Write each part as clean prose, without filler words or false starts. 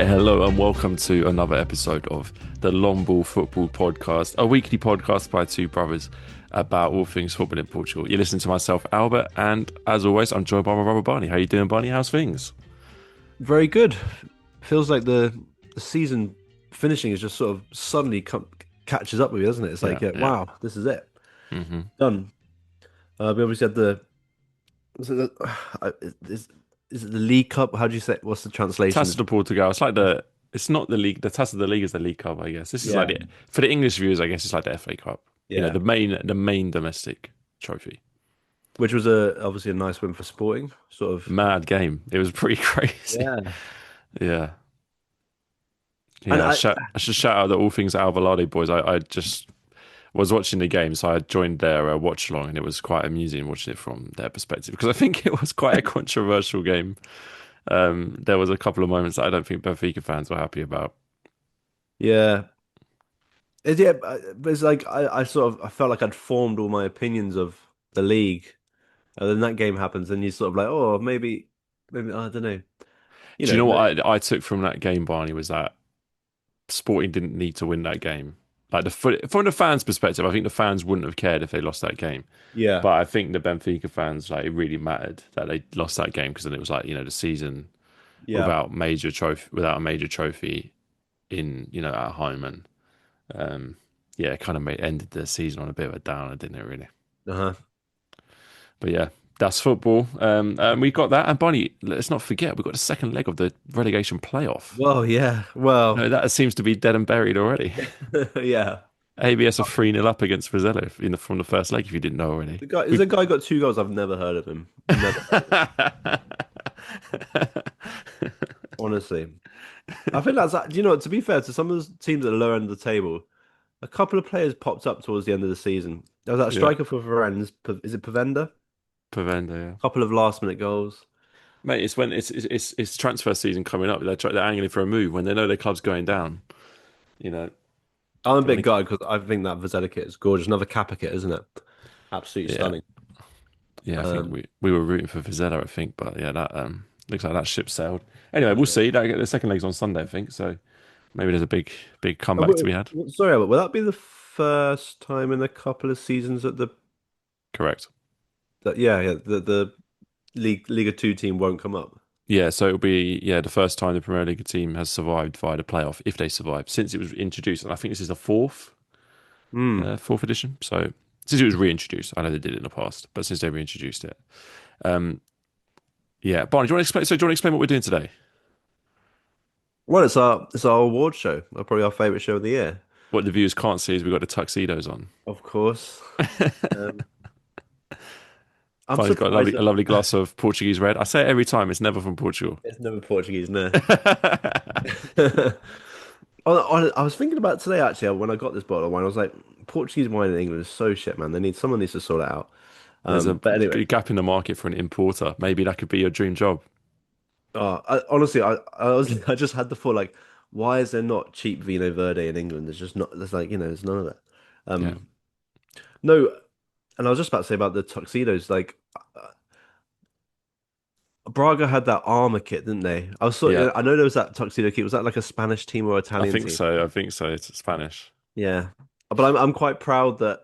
Hi, hello, and welcome to another episode of the Long Ball Football Podcast, a weekly podcast by two brothers about all things football in Portugal. You're listening to myself, Albert, and as always, I'm joined by my brother Barney. How you doing, Barney? How's things? Very good. Feels like the season finishing is just sort of suddenly catches up with you, doesn't it? It's Yeah, like, yeah. wow, this is it. hmm Done. We obviously had is it the, is it the League Cup? How do you say? What's the Taça translation? de Portugal. It's like it's not the league. The Taça de Liga is the League Cup, I guess. This is like Yeah, for the English viewers, I guess it's like the FA Cup. You know, yeah. the main domestic trophy. Which was obviously a nice win for Sporting. Sort of. Mad game. It was pretty crazy. Yeah. Yeah. And Yeah, I should shout out the All Things Alvalade boys. I just was watching the game, so I joined their watch along, and it was quite amusing watching it from their perspective because I think it was quite a controversial game. There was a couple of moments that I don't think Benfica fans were happy about. Yeah. But it's like I felt like I'd formed all my opinions of the league, and then that game happens, and you're sort of like, oh, maybe I don't know. You Do you know, know but what I took from that game, Barney, was that Sporting didn't need to win that game. Like from the fans' perspective, I think the fans wouldn't have cared if they lost that game. yeah, But I think the Benfica fans, like, it really mattered that they lost that game because then it was like, the season yeah, without a major trophy in, at home, and yeah, it kind of ended the season on a bit of a downer, didn't it, really? uh-huh. But yeah, that's football. And we got that. And Bonnie, let's not forget, we got the second leg of the relegation playoff. Well, yeah, well, No, that seems to be dead and buried already. yeah. ABS are 3-0 up against Brazil from the first leg, if you didn't know already. The guy is We a guy got two goals. I've never heard of him. Never heard of him. Honestly, I think that's you know. To be fair to some of the teams at the lower end of the table, a couple of players popped up towards the end of the season. There was that Yeah, striker for Varane. Is it Pavenda? Pavenda, yeah. Couple of last minute goals. Mate, it's when it's transfer season coming up. They're angling for a move when they know their club's going down. You know, I'm a they bit want to, gutted because I think that Vizela kit is gorgeous. Another Kappa kit, isn't it? Absolutely yeah, stunning. yeah. I think Um, we were rooting for Vizela, I think, but yeah, that looks like that ship sailed. Anyway, we'll see. The second leg's on Sunday, I think. So maybe there's a big comeback to be had. Sorry, Albert, will that be the first time in a couple of seasons that Correct. the Liga 2 team won't come up? Yeah, so it'll be the first time the Premier League team has survived via the playoff, if they survive, since it was introduced. And I think this is the Hmm. fourth edition. So since it was reintroduced, I know they did it in the past, but since they reintroduced it, um, yeah. Barney, do you want to explain? So do you want to explain what we're doing today? Well, it's our award show, probably our favorite show of the year, What the viewers can't see is we've got the tuxedos on. of course. Um, I'm Barney's got surprised a that lovely glass of Portuguese red. I say it every time; it's never from Portugal. it's never Portuguese, no. I was thinking about today actually when I got this bottle of wine. I was like, Portuguese wine in England is so shit, man. Someone needs to sort it out. There's a But anyway, gap in the market for an importer. Maybe that could be your dream job. honestly, I just had the thought like, why is there not cheap Vino Verde in England? There's just not. There's like there's none of it. Yeah, Um, no, and I was just about to say about the tuxedos. Like Braga had that armor kit, didn't they? yeah. I know there was that tuxedo kit. Was that like a Spanish team or I Italian think team? so. I think so. It's Spanish. Yeah, but I'm quite proud that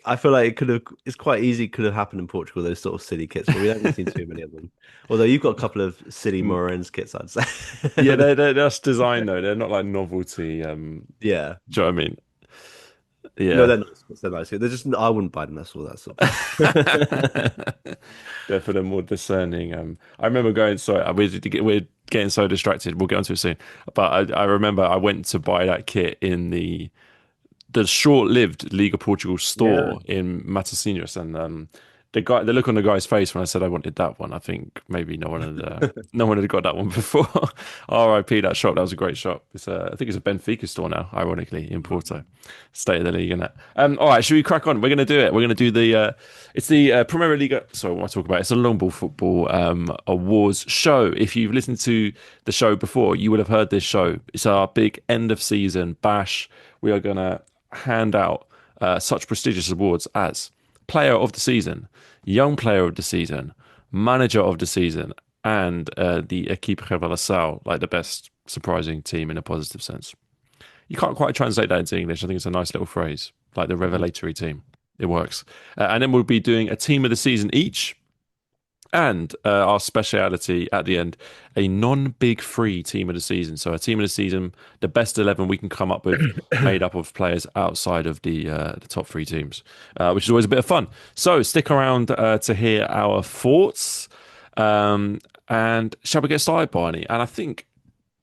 I feel like it's quite easy could have happened in Portugal, those sort of silly kits, but we haven't seen too many of them. Although you've got a couple of silly Mm. Moren's kits, I'd say. Yeah, they're that's design though. They're not like novelty. Yeah. Do you know what I mean? No, Yeah. they're nice. They're nice. They're just I wouldn't buy them. That's all that sort of They're for the more discerning. I remember going. Sorry, we're getting so distracted. We'll get onto it soon. But I remember I went to buy that kit in the short-lived Liga Portugal Yeah. store in Matosinhos, and the look on the guy's face when I said I wanted that one, I think maybe no one had got that one before. R.I.P. that shop. That was a great shop. I think it's a Benfica store now, ironically, in Porto, state of the league, innit? All right, should we crack on? We're going to do it. We're going to do it's the Primiera Liga. Sorry, what am I talking about? It's a long ball football awards show. If you've listened to the show before, you would have heard this show. It's our big end of season bash. We are going to hand out such prestigious awards as Player of the Season, Young Player of the Season, Manager of the Season, and the Equipe Revelação, like the best surprising team in a positive sense. You can't quite translate that into English. I think it's a nice little phrase, like the Mhm. revelatory team. It works. And then we'll be doing a team of the season each, and our speciality at the end, a non-big free team of the season. So a team of the season, the best 11 we can come up with, made up of players outside of the top three teams, which is always a bit of fun. So stick around to hear our thoughts. And shall we get started, Barney? And I think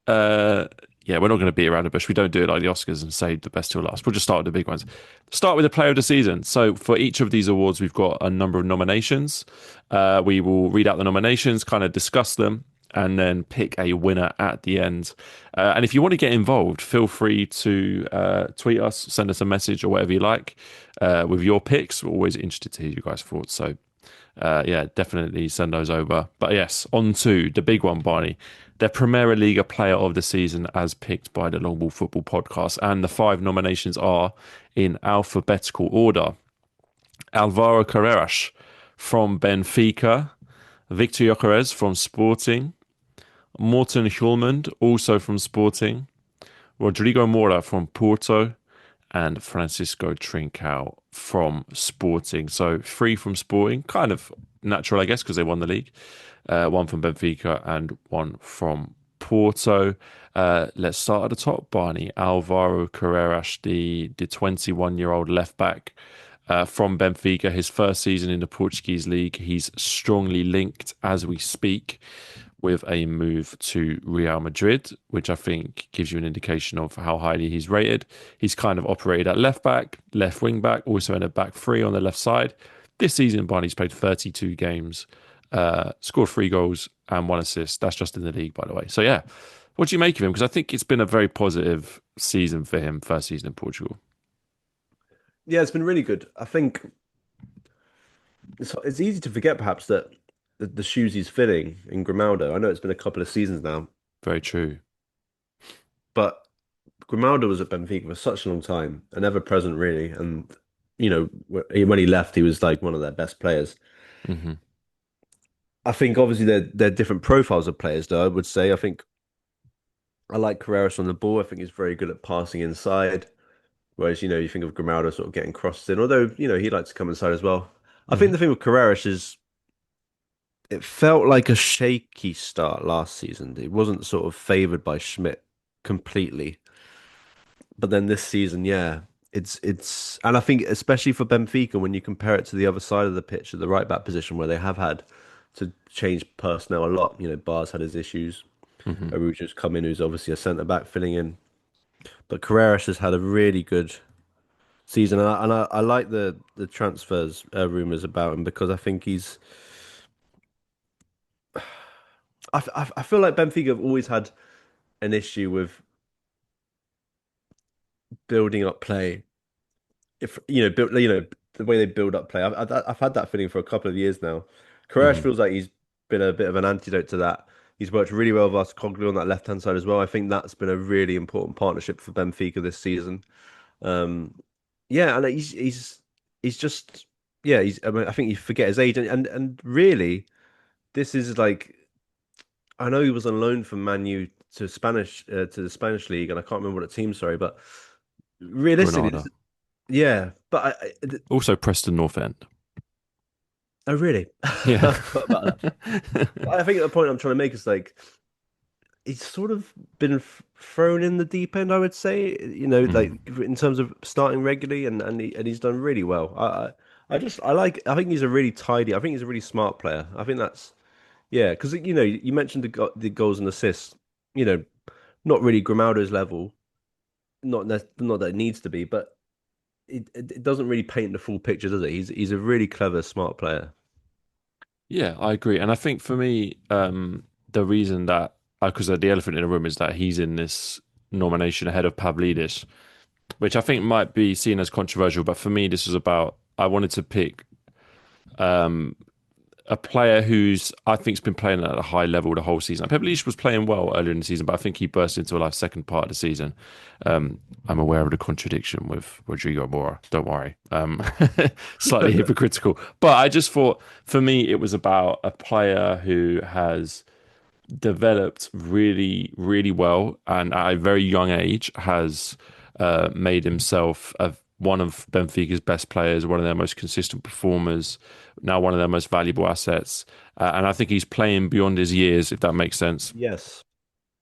uh, yeah, we're not going to beat around the bush. We don't do it like the Oscars and save the best till last. We'll just start with the big ones. Start with the player of the season. So for each of these awards, we've got a number of nominations. We will read out the nominations, kind of discuss them, and then pick a winner at the end. And if you want to get involved, feel free to tweet us, send us a message or whatever you like with your picks. We're always interested to hear you guys' thoughts. So yeah, definitely send those over. But yes, on to the big one, Barney. The Primiera Liga Player of the Season, as picked by the Long Ball Football Podcast. And the five nominations are in alphabetical order: Alvaro Carreras from Benfica, Victor Gyökeres from Sporting, Morten Hjulmand, also from Sporting, Rodrigo Mora from Porto, and Francisco Trincao from Sporting. So three from Sporting, kind of natural, I guess, because they won the league. One from Benfica and one from Porto. Let's start at the top, Barney. Alvaro Carreras, the 21-year-old left back from Benfica, his first season in the Portuguese league. He's strongly linked as we speak with a move to Real Madrid, which I think gives you an indication of how highly he's rated. He's kind of operated at left back, left wing back, also in a back three on the left side. This season, Barney's played 32 games, scored 3 goals and 1 assist. That's just in the league, by the way. So yeah, what do you make of him? Because I think it's been a very positive season for him, first season in Portugal. Yeah, it's been really good. I think it's easy to forget perhaps that the shoes he's filling in Grimaldo. I know it's been a couple of seasons now, Very true. but Grimaldo was at Benfica for such a long time, and ever present really. And when he left, he was like one of their best players. Hmm. I think obviously they're different profiles of players, though. I would say I think I like Carreras on the ball. I think he's very good at passing inside. Whereas you think of Grimaldo sort of getting crossed in, although he likes to come inside as well. I think Hmm. the thing with Carreras is it felt like a shaky start last season. It wasn't sort of favored by Schmidt completely. But then this season, yeah, and I think especially for Benfica, when you compare it to the other side of the pitch at the right back position where they have had to change personnel a lot. Bar's had his issues. Hmm. Arujo's come in, who's obviously a centre back filling in. But Carreras has had a really good season, and I like the transfers rumors about him because I think I feel like Benfica have always had an issue with building up play. If build the way they build up play. I've had that feeling for a couple of years now. Carreras Hmm. feels like he's been a bit of an antidote to that. He's worked really well with Arthur on that left hand side as well. I think that's been a really important partnership for Benfica this season. Um, yeah, and he's just yeah. I mean, I think you forget his age, and really, this is like I know he was on loan from Man U to the Spanish league, and I can't remember what team. Sorry, but realistically, Granada. yeah. But Also Preston North End. oh really? Yeah. I forgot about that. I think the point I'm trying to make is like he's sort of been thrown in the deep end. I would say, like Mm. in terms of starting regularly, and he's done really well. I like. I think he's a really tidy. I think he's a really smart player. I think that's yeah. Because you mentioned the goals and assists. You know, not really Grimaldo's level. Not that it needs to be, but it doesn't really paint the full picture, does it? He's a really clever, smart player. Yeah, I agree. And I think for me, the reason that, because the elephant in the room is that he's in this nomination ahead of Pavlidis, which I think might be seen as controversial. But for me, this was about, I wanted to pick um, a player who's, I think, has been playing at a high level the whole season. Pavlidis was playing well earlier in the season, but I think he burst into life second part of the season. Um, I'm aware of the contradiction with Rodrigo Mora. Don't worry. Slightly hypocritical. But I just thought, for me, it was about a player who has developed really, really well, and at a very young age has made himself one of Benfica's best players, one of their most consistent performers, now one of their most valuable assets. And I think he's playing beyond his years, if that makes sense. Yes.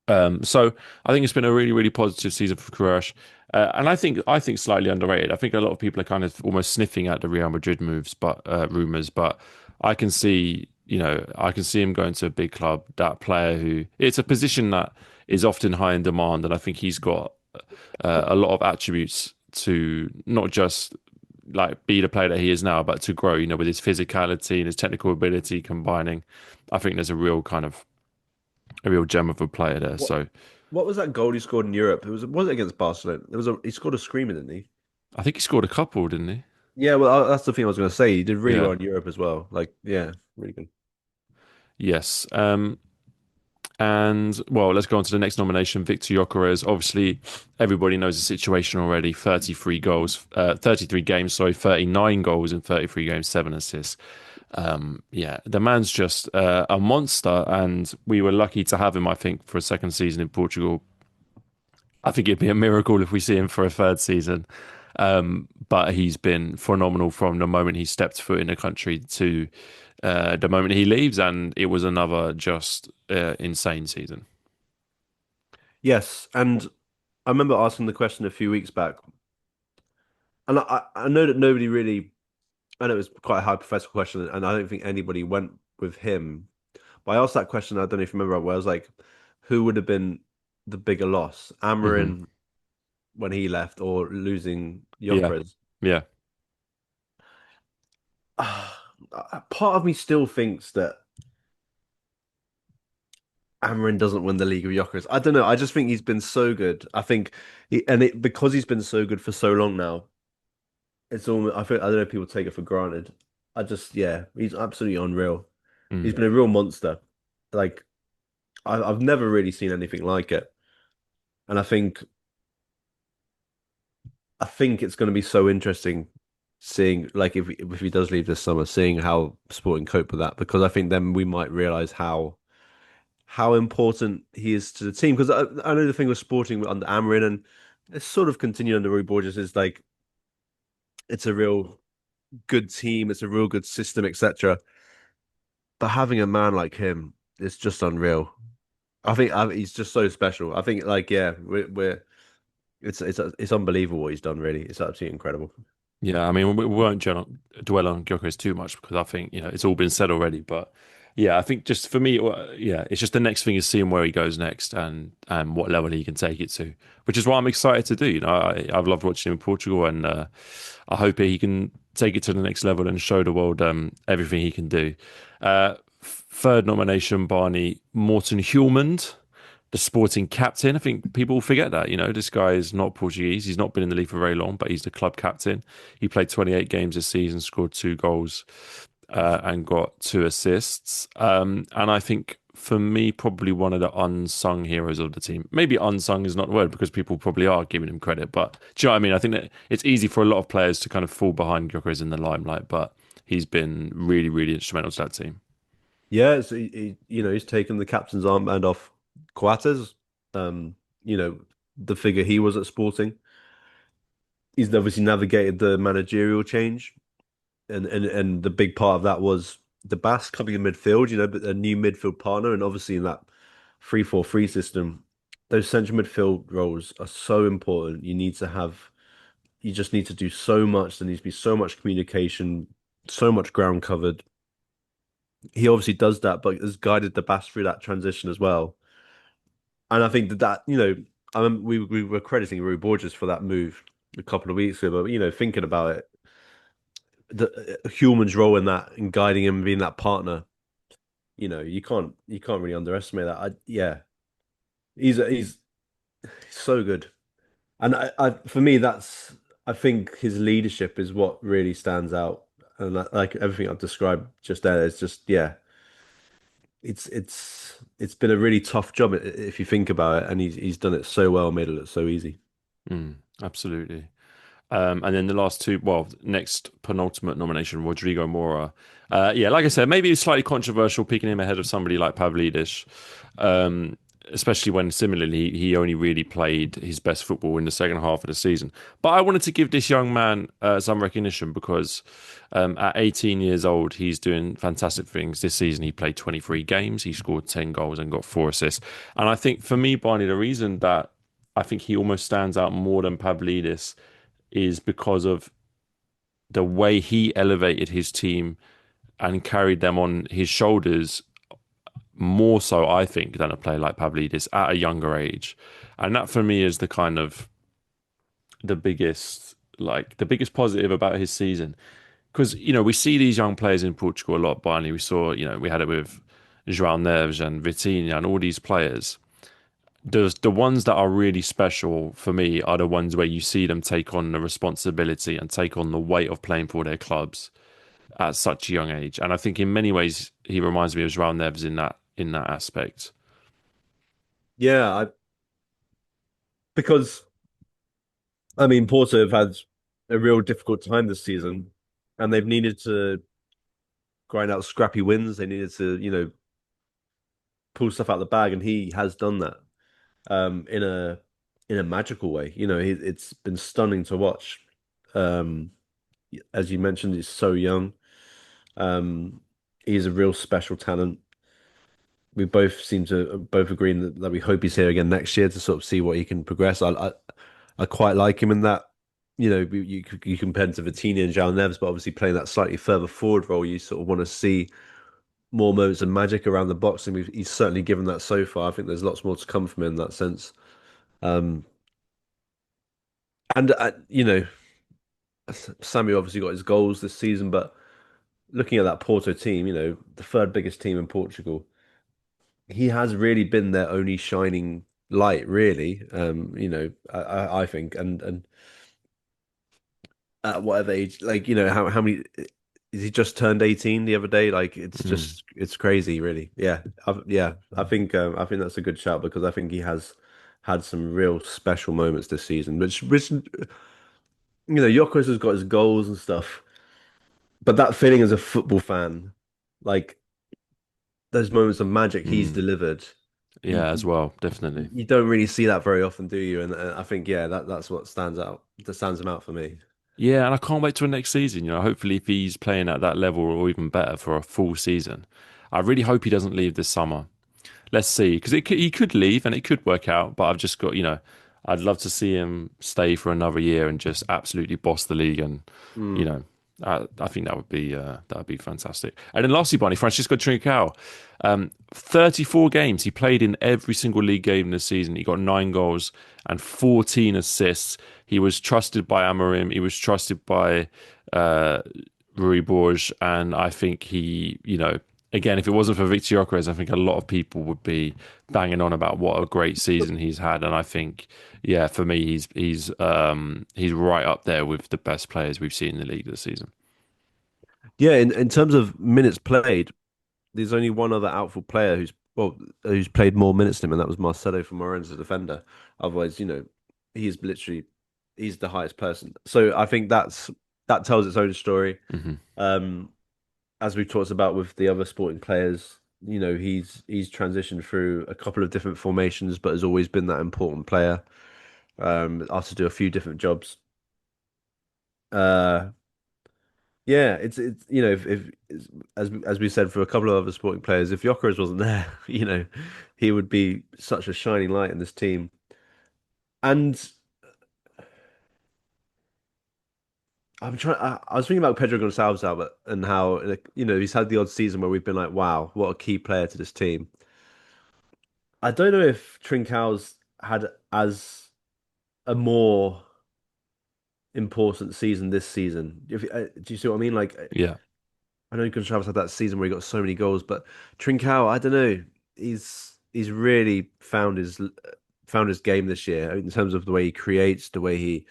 So I think it's been a really, really positive season for Crouch. And I think slightly underrated. I think a lot of people are kind of almost sniffing at the Real Madrid moves, but rumors. But I can see, I can see him going to a big club. That player who it's a position that is often high in demand, and I think he's got a lot of attributes to not just like be the player that he is now, but to grow. With his physicality and his technical ability combining, I think there's a real gem of a player there. What So. what was that goal he scored in Europe? Was it against Barcelona? He scored a screamer, didn't he? I think he scored a couple, didn't he? Yeah, well, that's the thing I was going to say. He did really well Yeah. in Europe as well. Like, yeah, really good. Yes. And well, let's go on to the next nomination, Victor Gyökeres. Obviously, everybody knows the situation already. 33 goals, 33 games, sorry, 39 goals in 33 games, 7 assists. Yeah, the man's just a monster, and we were lucky to have him, I think, for a second season in Portugal. I think it'd be a miracle if we see him for a third season. But he's been phenomenal from the moment he stepped foot in the country to the moment he leaves, and it was another just insane season. Yes, and I remember asking the question a few weeks back, and I know that nobody really. I know it was quite a hypothetical question, and I don't think anybody went with him. But I asked that question. I don't know if you remember. Where I was like, who would have been the bigger loss, Hmm. Amarin when he left, or losing Yeah, Gyökeres? yeah, Part of me still thinks that Amarin doesn't win the league with Gyökeres. I don't know. I just think he's been so good. I think, because he's been so good for so long now. It's almost. I don't know if people take it for granted. Yeah, he's absolutely unreal. He's mm, been a real monster. Like I've never really seen anything like it. And I think it's going to be so interesting seeing like if he does leave this summer, seeing how Sporting cope with that because I think then we might realize how important he is to the team because I know the thing with Sporting under Amarin and it's sort of continued under Rui Borges is like it's a real good team, it's a real good system, etc. But having a man like him is just unreal. He's just so special. I think like yeah, we're it's unbelievable what he's done. Really, it's absolutely incredible. yeah. I mean, we won't dwell on Gyökeres too much because I think it's all been said already. But yeah, I think just for me, yeah, it's just the next thing is seeing where he goes next and what level he can take it to, which is what I'm excited to do. I've loved watching him in Portugal, and I hope he can take it to the next level and show the world everything he can do. Third nomination, Barney Morton Hulmand, the Sporting captain. I think people forget that. This guy is not Portuguese. He's not been in the league for very long, but he's the club captain. He played 28 games this season, scored 2 goals, and got 2 assists. And I think for me, probably one of the unsung heroes of the team. Maybe unsung is not the word because people probably are giving him credit. But do you know what I mean? I think that it's easy for a lot of players to kind of fall behind Gyökeres in the limelight, but he's been really, really instrumental to that team. Yeah, so he's taken the captain's armband off Coates. Um, you know, the figure he was at Sporting. He's obviously navigated the managerial change, and the big part of that was the Bass coming in midfield. But a new midfield partner, and obviously in that 3-4-3 system, those central midfield roles are so important. You just need to do so much. There needs to be so much communication, so much ground covered. He obviously does that, but has guided the Bass through that transition as well. And I think we were crediting Rui Borges for that move a couple of weeks ago, but thinking about it, the Human's role in that, in guiding him, being that partner, you can't really underestimate that. Yeah, he's so good, and for me, I think his leadership is what really stands out, and like everything I've described just there is just yeah, it's been a really tough job if you think about it, and he's done it so well, made it look so easy. Absolutely. And then the last two, well, next penultimate nomination, Rodrigo Mora. Yeah, like I said, maybe it's slightly controversial picking him ahead of somebody like Pavlidis, um, especially when similarly he only really played his best football in the second half of the season. But I wanted to give this young man some recognition because at 18 years old, he's doing fantastic things. This season, he played 23 games, he scored 10 goals and got 4 assists. And I think for me, Barney, the reason that I think he almost stands out more than Pavlidis is because of the way he elevated his team and carried them on his shoulders more so, I think, than a player like Pavlidis at a younger age. And that for me is the kind of the biggest positive about his season. Because, we see these young players in Portugal a lot, Barney. We saw, we had it with João Neves and Vitinha and all these players. The ones that are really special for me are the ones where you see them take on the responsibility and take on the weight of playing for their clubs at such a young age. And I think in many ways he reminds me of João Neves in that aspect. Yeah, because I mean Porto have had a real difficult time this season, and they've needed to grind out scrappy wins. They needed to, pull stuff out of the bag, and he has done that in a magical way. It's been stunning to watch. Um, as you mentioned, he's so young. Um, he's a real special talent. We both seem to both agree that we hope he's here again next year to sort of see what he can progress. I quite like him in that. You compare him to Vitinha and João Neves, but obviously playing that slightly further forward role, you sort of want to see more moments of magic around the box, and he's certainly given that so far. I think there's lots more to come from him in that sense. Um, and Sammy obviously got his goals this season, but looking at that Porto team, the third biggest team in Portugal, he has really been their only shining light, really. I think, and at whatever age, like how many. He just turned 18 the other day. Like Mm. it's crazy, really. Yeah. I think that's a good shout because I think he has had some real special moments this season. Which Yokos has got his goals and stuff, but that feeling as a football fan, like those moments of magic he's Mm. delivered, you Yeah, as well, definitely. you don't really see that very often, do you? And I think that's what stands out. That stands him out for me. Yeah, and I can't wait till next season. Hopefully, if he's playing at that level or even better for a full season, I really hope he doesn't leave this summer. Let's see, because he could leave and it could work out. But I've just got, I'd love to see him stay for another year and just absolutely boss the league. And you Mm. know, I think that would be fantastic. And then lastly, Barney Francisco Trincao, 34 games he played in every single league game this season. He got 9 goals and 14 assists. He was trusted by Amorim. He was trusted by uh, Rui Borges, and I think again, if it wasn't for Victor Gyökeres, I think a lot of people would be banging on about what a great season he's had. And I think, yeah, for me, he's right up there with the best players we've seen in the league this season. Yeah, in terms of minutes played, there's only one other outfield player who's played more minutes than him, and that was Marcelo from Moren's defender. Otherwise, he's literally he's the highest person. So I think that tells its own story. Hmm. Um, as we talked about with the other sporting players, he's transitioned through a couple of different formations, but has always been that important player. Asked to do a few different jobs. Uh, yeah, it's if as we said for a couple of other sporting players, if Gyökeres wasn't there, he would be such a shining light in this team. And I was thinking about Pedro Gonçalves, Albert, and how he's had the odd season where we've been like, wow, what a key player to this team. I don't know if Trincão's had as a more important season this season. Do you see what I mean? Like, Yeah, I know Gonçalves had that season where he got so many goals, but Trincão, I don't know. He's really found his game this year in terms of the way he creates, the way he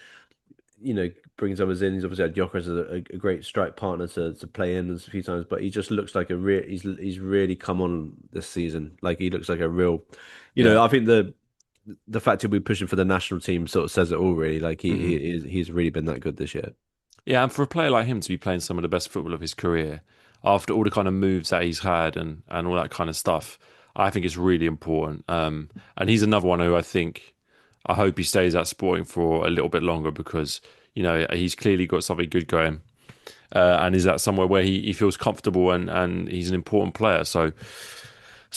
brings others in. He's obviously had Gyökeres as a great strike partner to play in a few times, but he just looks like a real. He's really come on this season. Like he looks like a real. yeah, I think the the fact he'll be pushing for the national team sort of says it all, really. Like Mm. he's really been that good this year. Yeah, and for a player like him to be playing some of the best football of his career, after all the kind of moves that he's had and all that kind of stuff, I think it's really important. And he's another one who I hope he stays at Sporting for a little bit longer because he's clearly got something good going, and is that somewhere where he feels comfortable and he's an important player. So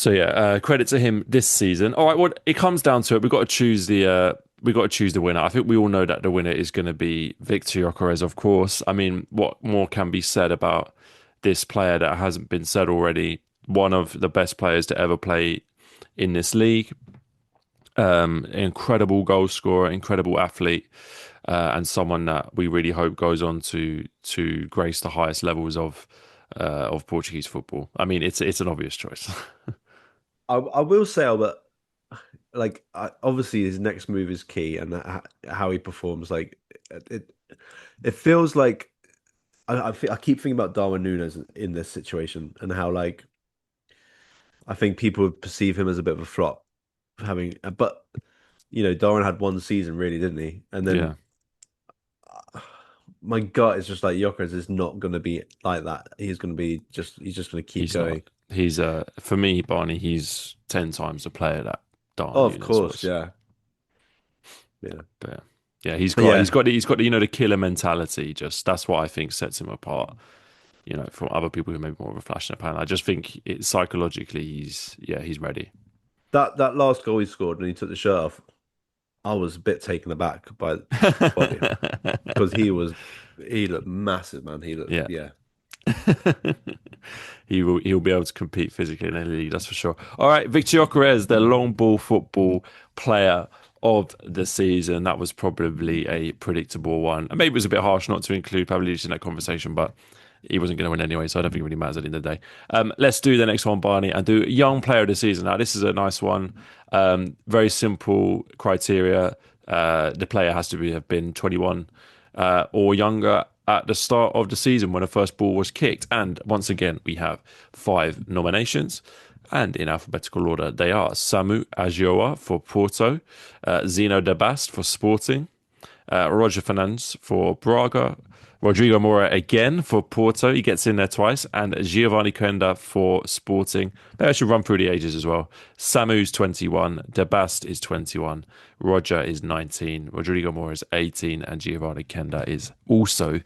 yeah, credit to him this season. All right, well, it comes down to it. We've got to choose the winner. I think we all know that the winner is going to be Victor Gyökeres, of course. I mean, what more can be said about this player that hasn't been said already? One of the best players to ever play in this league. Incredible goal scorer, incredible athlete, and someone that we really hope goes on to grace the highest levels of Portuguese football. I mean, it's an obvious choice. I will say, Albert, like obviously his next move is key, and how he performs. Like it, it feels like I keep thinking about Darwin Núñez in this situation and how like I think people would perceive him as a bit of a flop, having. But Darwin had one season really, didn't he? And Yeah. then my gut is just like Gyökeres is not going to be like that. He's just going to keep He's not. going. He's for me, Barney. He's 10 times the player that Oh, Darwin of Núñez course, was. yeah, yeah, But yeah, he's got yeah. he's got he's got the killer mentality. Just that's what I think sets him apart. From other people who may be more of a flash in the pan. I just think psychologically he's ready. That last goal he scored when he took the shirt off, I was a bit taken aback by the because he looked massive, man. He looked Yeah. yeah. He'll be able to compete physically in any league, that's for sure. All right, Victor Gyökeres, the long ball football player of the season. That was probably a predictable one. And maybe it was a bit harsh not to include Pavlidis in that conversation, but he wasn't going to win anyway, so I don't think it really matters at the end of the day. Let's do the next one, Barney, and do young player of the season. Now, this is a nice one. Very simple criteria. The player has to have been 21 or younger at the start of the season when the first ball was kicked. And once again, we have 5 nominations. And in alphabetical order, they are Samu Agioa for Porto, Zeno De Bast for Sporting, Roger Fernandes for Braga, Rodrigo Mora again for Porto. He gets in there twice. And Giovanni Quenda for Sporting. Maybe I should run through the ages as well. Samu's 21. De Bast is 21. Roger is 19. Rodrigo Mora is 18. And Giovanni Quenda is also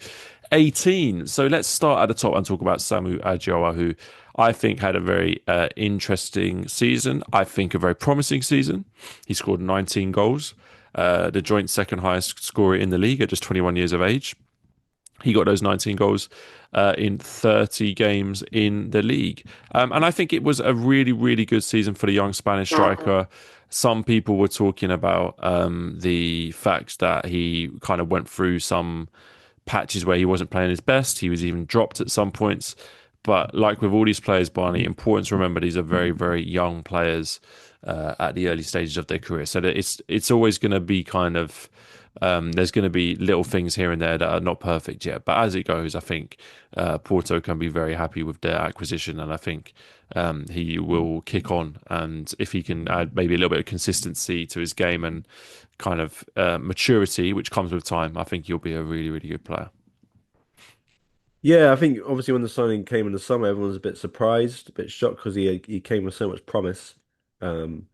18. So let's start at the top and talk about Samu Agioa, who I think had a very interesting season. I think a very promising season. He scored 19 goals, the joint second highest scorer in the league at just 21 years of age. He got those 19 goals in 30 games in the league. And I think it was a really, really good season for the young Spanish striker. Some people were talking about the fact that he kind of went through some patches where he wasn't playing his best. He was even dropped at some points. But like with all these players, Barney, important to remember these are very, very young players at the early stages of their career. So that it's always going to be kind of there's going to be little things here and there that are not perfect yet. But as it goes, I think Porto can be very happy with their acquisition, and I think he will kick on. And if he can add maybe a little bit of consistency to his game and kind of maturity, which comes with time, I think he'll be a really, really good player. Yeah, I think obviously when the signing came in the summer, everyone was a bit surprised, a bit shocked because he came with so much promise, um,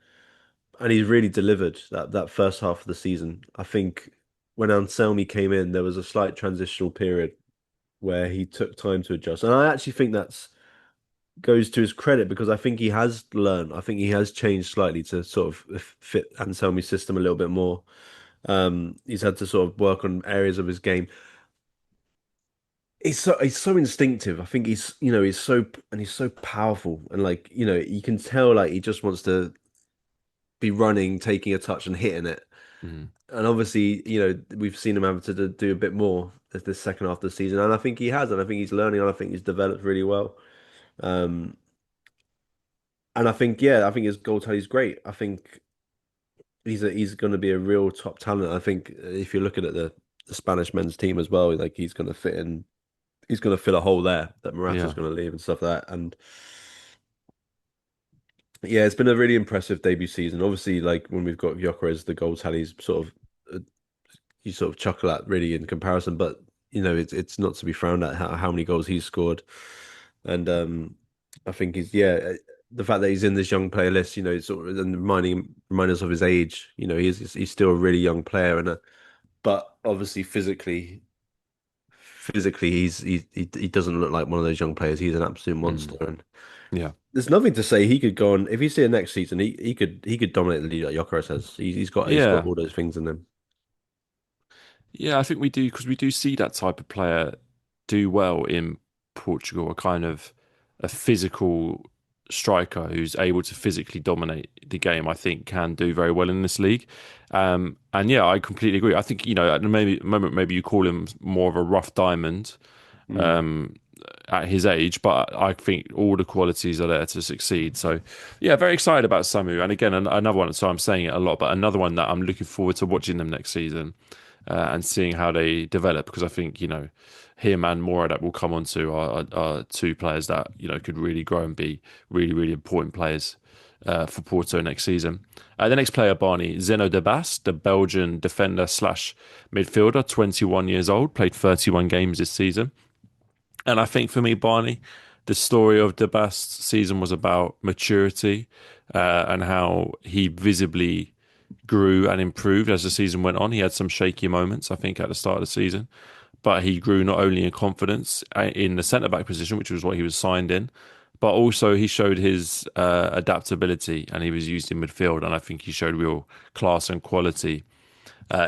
and he's really delivered that first half of the season. I think when Anselmi came in, there was a slight transitional period where he took time to adjust, and I actually think that's goes to his credit because I think he has learned. I think he has changed slightly to sort of fit Anselmi's system a little bit more. He's had to sort of work on areas of his game. He's so instinctive. I think he's so powerful and like you can tell like he just wants to be running, taking a touch and hitting it. Mm. And obviously, we've seen him have to do a bit more this second half of the season, and I think he has, and I think he's learning, and I think he's developed really well. Um, and I think his goal tally is great. I think he's going to be a real top talent. I think if you're looking at the Spanish men's team as well, like he's going to fit in. He's going to fill a hole there that Morata's Yeah. going to leave and stuff like that. And Yeah, it's been a really impressive debut season. Obviously, like when we've got Gyökeres, the goal tallies sort of you sort of chuckle at really in comparison, but it's not to be frowned at how many goals he's scored, and I think the fact that he's in this young player list, it's sort of and reminding us of his age. He's still a really young player, but obviously physically he doesn't look like one of those young players. He's an absolute monster, Mm. and Yeah. there's nothing to say he could go on if he's here next season. He could dominate the league like Gyökeres has. He's got Yeah. all those things in him. Yeah, I think we do because we do see that type of player do well in Portugal, a kind of a physical striker who's able to physically dominate the game. I think can do very well in this league, and yeah, I completely agree. I think at the moment maybe you call him more of a rough diamond Mm. um, at his age, but I think all the qualities are there to succeed. So yeah, very excited about Samu, and again another one. So I'm saying it a lot, but another one that I'm looking forward to watching them next season and seeing how they develop because I think him and Mora that will come onto are two players that could really grow and be really really important players for Porto next season. The next player, Barney Zeno de Bast, the Belgian defender slash midfielder, 21 years old, played 31 games this season. And I think for me, Barney, the story of the Bast season was about maturity and how he visibly grew and improved as the season went on. He had some shaky moments, I think, at the start of the season, but he grew not only in confidence in the centre back position, which was what he was signed in, but also he showed his adaptability and he was used in midfield. And I think he showed real class and quality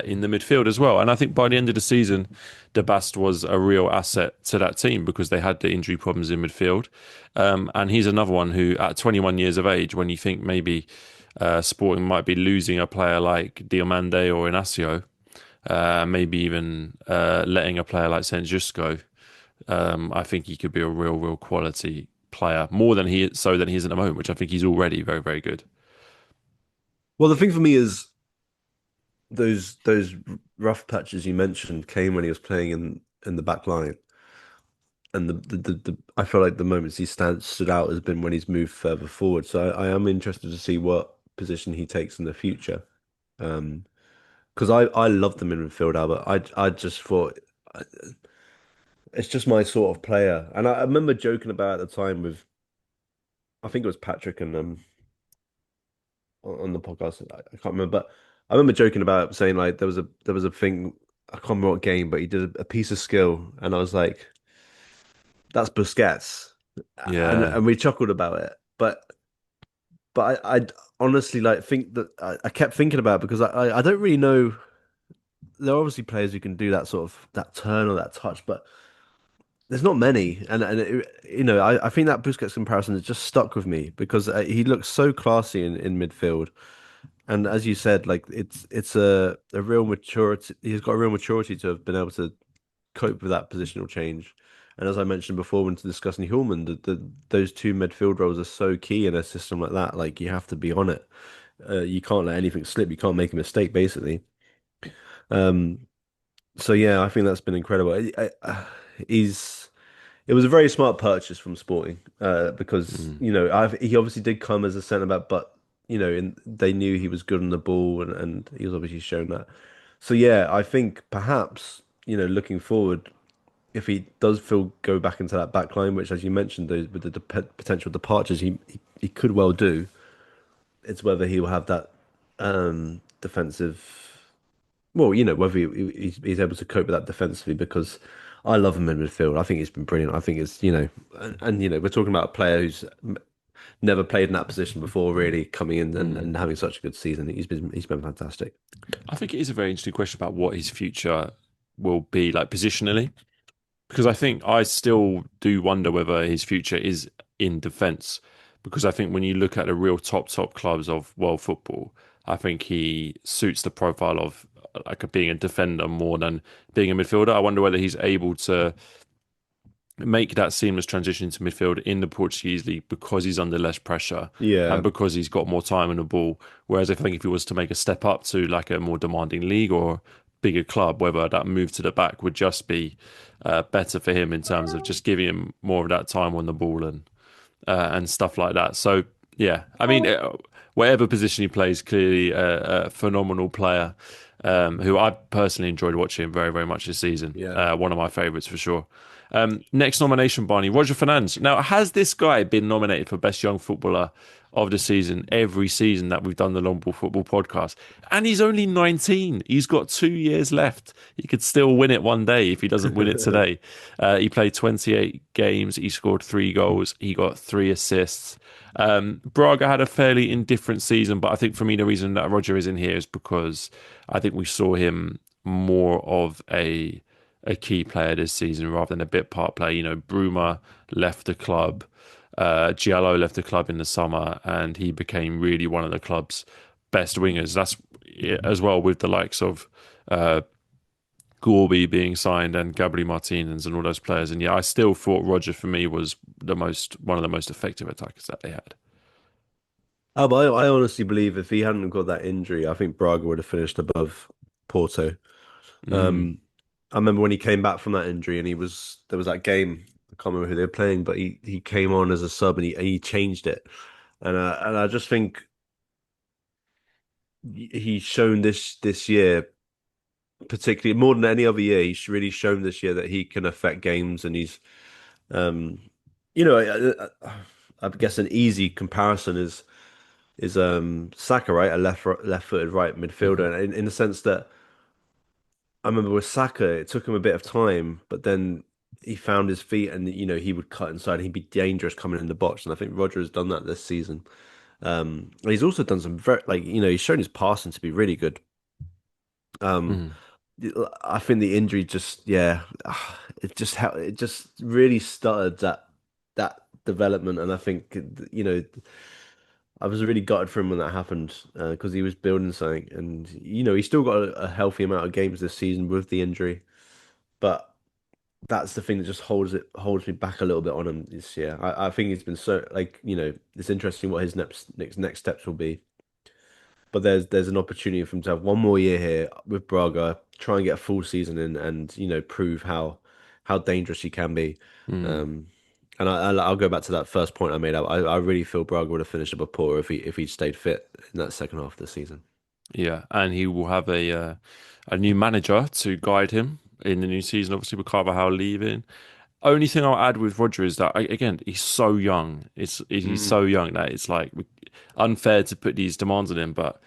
in the midfield as well. And I think by the end of the season, De Bast was a real asset to that team because they had the injury problems in midfield. And he's another one who, at 21 years of age, when you think maybe Sporting might be losing a player like Diomande or Inacio, maybe even letting a player like Saint Just go, I think he could be a real, real quality player, more than than he is at the moment, which I think he's already very, very good. Well, the thing for me is those rough patches you mentioned came when he was playing in the back line, and I feel like the moments he stood out has been when he's moved further forward. So I am interested to see what position he takes in the future. Um, because I loved him in midfield, Albert. I just thought it's just my sort of player, and I remember joking about at the time with I think it was Patrick and on the podcast. I can't remember, but I remember joking about saying like there was a thing I can't remember what game, but he did a piece of skill, and I was like, "That's Busquets," Yeah, and we chuckled about it. But I honestly like think that I kept thinking about it because I don't really know. There are obviously players who can do that sort of that turn or that touch, but there's not many, I think that Busquets comparison has just stuck with me because he looks so classy in midfield. And as you said, like it's a real maturity. He's got a real maturity to have been able to cope with that positional change. And as I mentioned before, when discussing Hillman, those two midfield roles are so key in a system like that. Like you have to be on it. You can't let anything slip. You can't make a mistake, basically. Um, so yeah, I think that's been incredible. He's It was a very smart purchase from Sporting, because mm, he obviously did come as a centre back, but they knew he was good on the ball, and he was obviously shown that. So yeah, I think perhaps looking forward, if he does feel go back into that back line, which as you mentioned, those with the potential departures, he could well do. It's whether he will have that defensive. Well, whether he's able to cope with that defensively because I love him in midfield. I think he's been brilliant. I think it's and we're talking about a player who's never played in that position before, really coming in mm. and having such a good season. He's been fantastic. I think it is a very interesting question about what his future will be like positionally, because I think I still do wonder whether his future is in defence. Because I think when you look at the real top clubs of world football, I think he suits the profile of like being a defender more than being a midfielder. I wonder whether he's able to make that seamless transition into midfield in the Portuguese league because he's under less pressure and Yeah. because he's got more time on the ball. Whereas I think if he was to make a step up to like a more demanding league or bigger club, whether that move to the back would just be better for him in terms of just giving him more of that time on the ball and stuff like that. So Yeah, I mean, whatever position he plays, clearly a phenomenal player who I personally enjoyed watching very, very much this season. Yeah. One of my favourites for sure. Next nomination, Barney, Roger Fernandes. Now, has this guy been nominated for Best Young Footballer of the season every season that we've done the Long Ball Football podcast? And he's only 19. He's got 2 years left. He could still win it one day if he doesn't win it today. He played 28 games. He scored 3 goals. He got 3 assists. Braga had a fairly indifferent season, but I think for me the reason that Roger is in here is because I think we saw him more of a key player this season rather than a bit part player. You know, Bruma left the club, Giallo left the club in the summer, and he became really one of the club's best wingers. That's as well with the likes of Gorby being signed and Gabriel Martinez and all those players. And yeah, I still thought Roger for me was the most one of the most effective attackers that they had. Oh, but I honestly believe if he hadn't got that injury, I think Braga would have finished above Porto. Mm, Um, I remember when he came back from that injury and there was that game. I can't remember who they were playing, but he came on as a sub and he changed it. And I just think he's shown this year, particularly more than any other year, he's really shown this year that he can affect games and he's um, you know, I guess an easy comparison is Saka, right? A left-footed right mhm, midfielder, in the sense that I remember with Saka, it took him a bit of time, but then he found his feet, and he would cut inside. He'd be dangerous coming in the box, and I think Roger has done that this season. And he's also done some very he's shown his passing to be really good. Um, mhm. I think the injury just it just really stuttered that development, and I think I was really gutted for him when that happened because he was building something, and he's still got a healthy amount of games this season with the injury, but that's the thing that just holds me back a little bit on him this year. I think he's been so it's interesting what his next steps will be, but there's an opportunity for him to have one more year here with Braga, try and get a full season in, and prove how dangerous he can be. Mm. Um, and I'll go back to that first point I made up. I really feel Braga would have finished above Porto if he stayed fit in that second half of the season. Yeah, and he will have a new manager to guide him in the new season. Obviously, with Carvajal leaving. Only thing I'll add with Roger is that again, he's so young. He's Mm. so young that it's like unfair to put these demands on him. But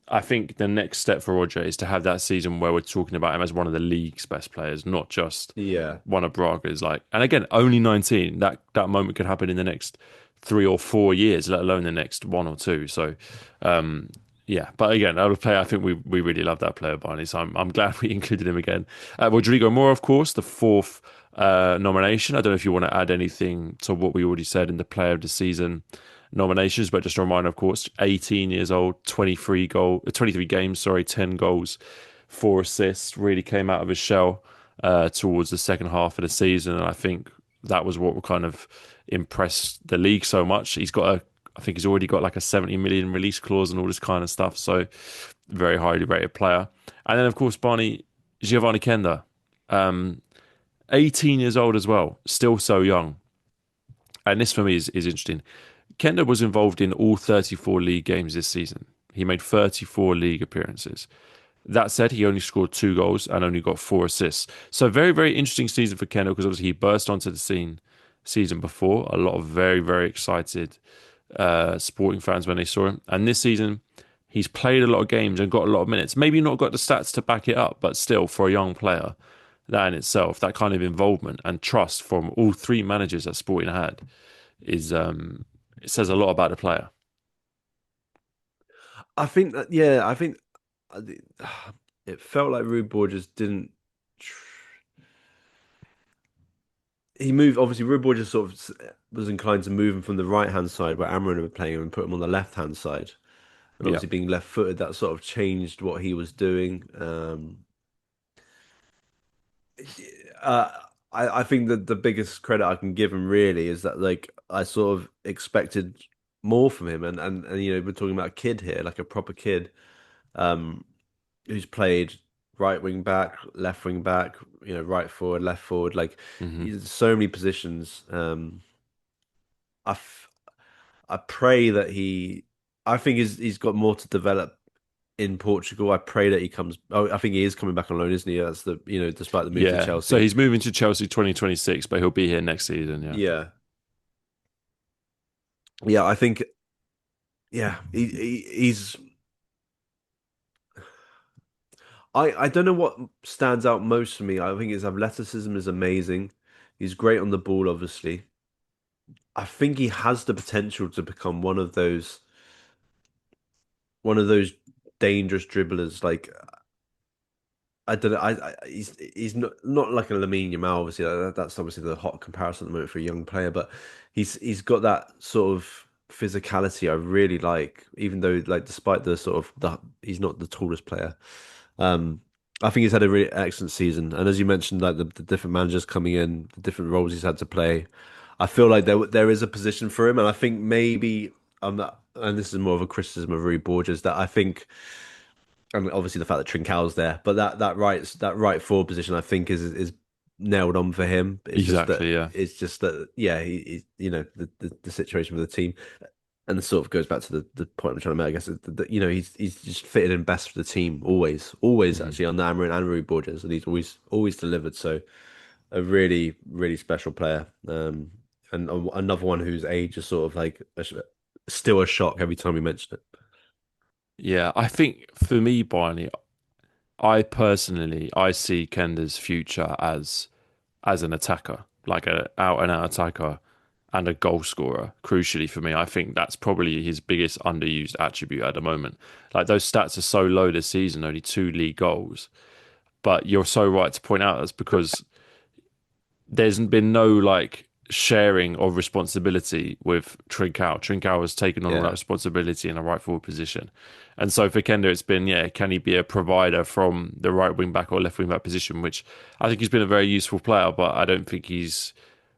I think the next step for Roger is to have that season where we're talking about him as one of the league's best players, not just Yeah. one of Braga's. Like, and again, only 19. That moment could happen in the next 3 or 4 years, let alone the next 1 or 2. So, um, yeah. But again, that was a player. I think we really love that player, Barney. So I'm glad we included him again. Rodrigo Moura, of course, the fourth nomination. I don't know if you want to add anything to what we already said in the Player of the Season nominations, but just a reminder, of course, 18 years old, 23 games, sorry, 10 goals, 4 assists, really came out of his shell towards the second half of the season. And I think that was what kind of impressed the league so much. I think he's already got like a 70 million release clause and all this kind of stuff. So very highly rated player. And then, of course, Barney, Giovanni Kenda, um, 18 years old as well, still so young. And this for me is interesting. Kenda was involved in all 34 league games this season. He made 34 league appearances. That said, he only scored 2 goals and only got 4 assists. So very, very interesting season for Kenda because obviously he burst onto the scene season before. A lot of very, very excited sporting fans when they saw him. And this season, he's played a lot of games and got a lot of minutes. Maybe not got the stats to back it up, but still, for a young player, that in itself, that kind of involvement and trust from all three managers that Sporting had is it says a lot about the player. I think that I think uh, the- it felt like Rui Borges didn't. He moved obviously. Rui Borges sort of was inclined to move him from the right hand side where Amrin were playing him and put him on the left hand side. And Yeah. obviously being left footed, that sort of changed what he was doing. Uh, I think that the biggest credit I can give him really is that like I sort of expected more from him, and we're talking about a kid here, like a proper kid, um, who's played right wing back, left wing back, right forward, left forward, like Hmm. so many positions. I I pray that he. I think he's got more to develop in Portugal. I pray that he comes. Oh, I think he is coming back on loan, isn't he? That's the despite the move to Yeah. So Chelsea. he's moving to Chelsea 2026, but he'll be here next season. Yeah. Yeah, yeah. I think yeah. He's. I don't know what stands out most for me. I think his athleticism is amazing. He's great on the ball, obviously. I think he has the potential to become one of those dangerous dribblers. Like I don't know. He's not like a Lamine Yamal. Obviously, that's obviously the hot comparison at the moment for a young player. But he's got that sort of physicality I really like. Even though, like, despite the sort of he's not the tallest player. Um, I think he's had a really excellent season. And as you mentioned, like the different managers coming in, the different roles he's had to play. I feel like there is a position for him, and I think maybe I'm not. And this is more of a criticism of Rui Borges that I think. I mean, obviously the fact that Trincão's there, but that right forward position, I think is nailed on for him. Exactly. Yeah. It's just that yeah, the situation with the team, and this sort of goes back to the point I'm trying to make. I guess he's just fitted in best for the team always Mhm. actually on Amarin and Rui Borges, and he's always delivered. So a really really special player, and another one whose age is sort of like still a shock every time we mention it. Yeah. I think for me, Barney, I personally I see Kenda's future as an attacker, like a out and out attacker and a goal scorer. Crucially for me, I think that's probably his biggest underused attribute at the moment. Like those stats are so low this season, only 2 league goals. But you're so right to point out that's because there's been no like sharing of responsibility with Trincao. Trincao has taken on all that Yeah. responsibility in a right forward position. And so for Kender, it's been, yeah, can he be a provider from the right wing back or left wing back position, which I think he's been a very useful player, but I don't think he's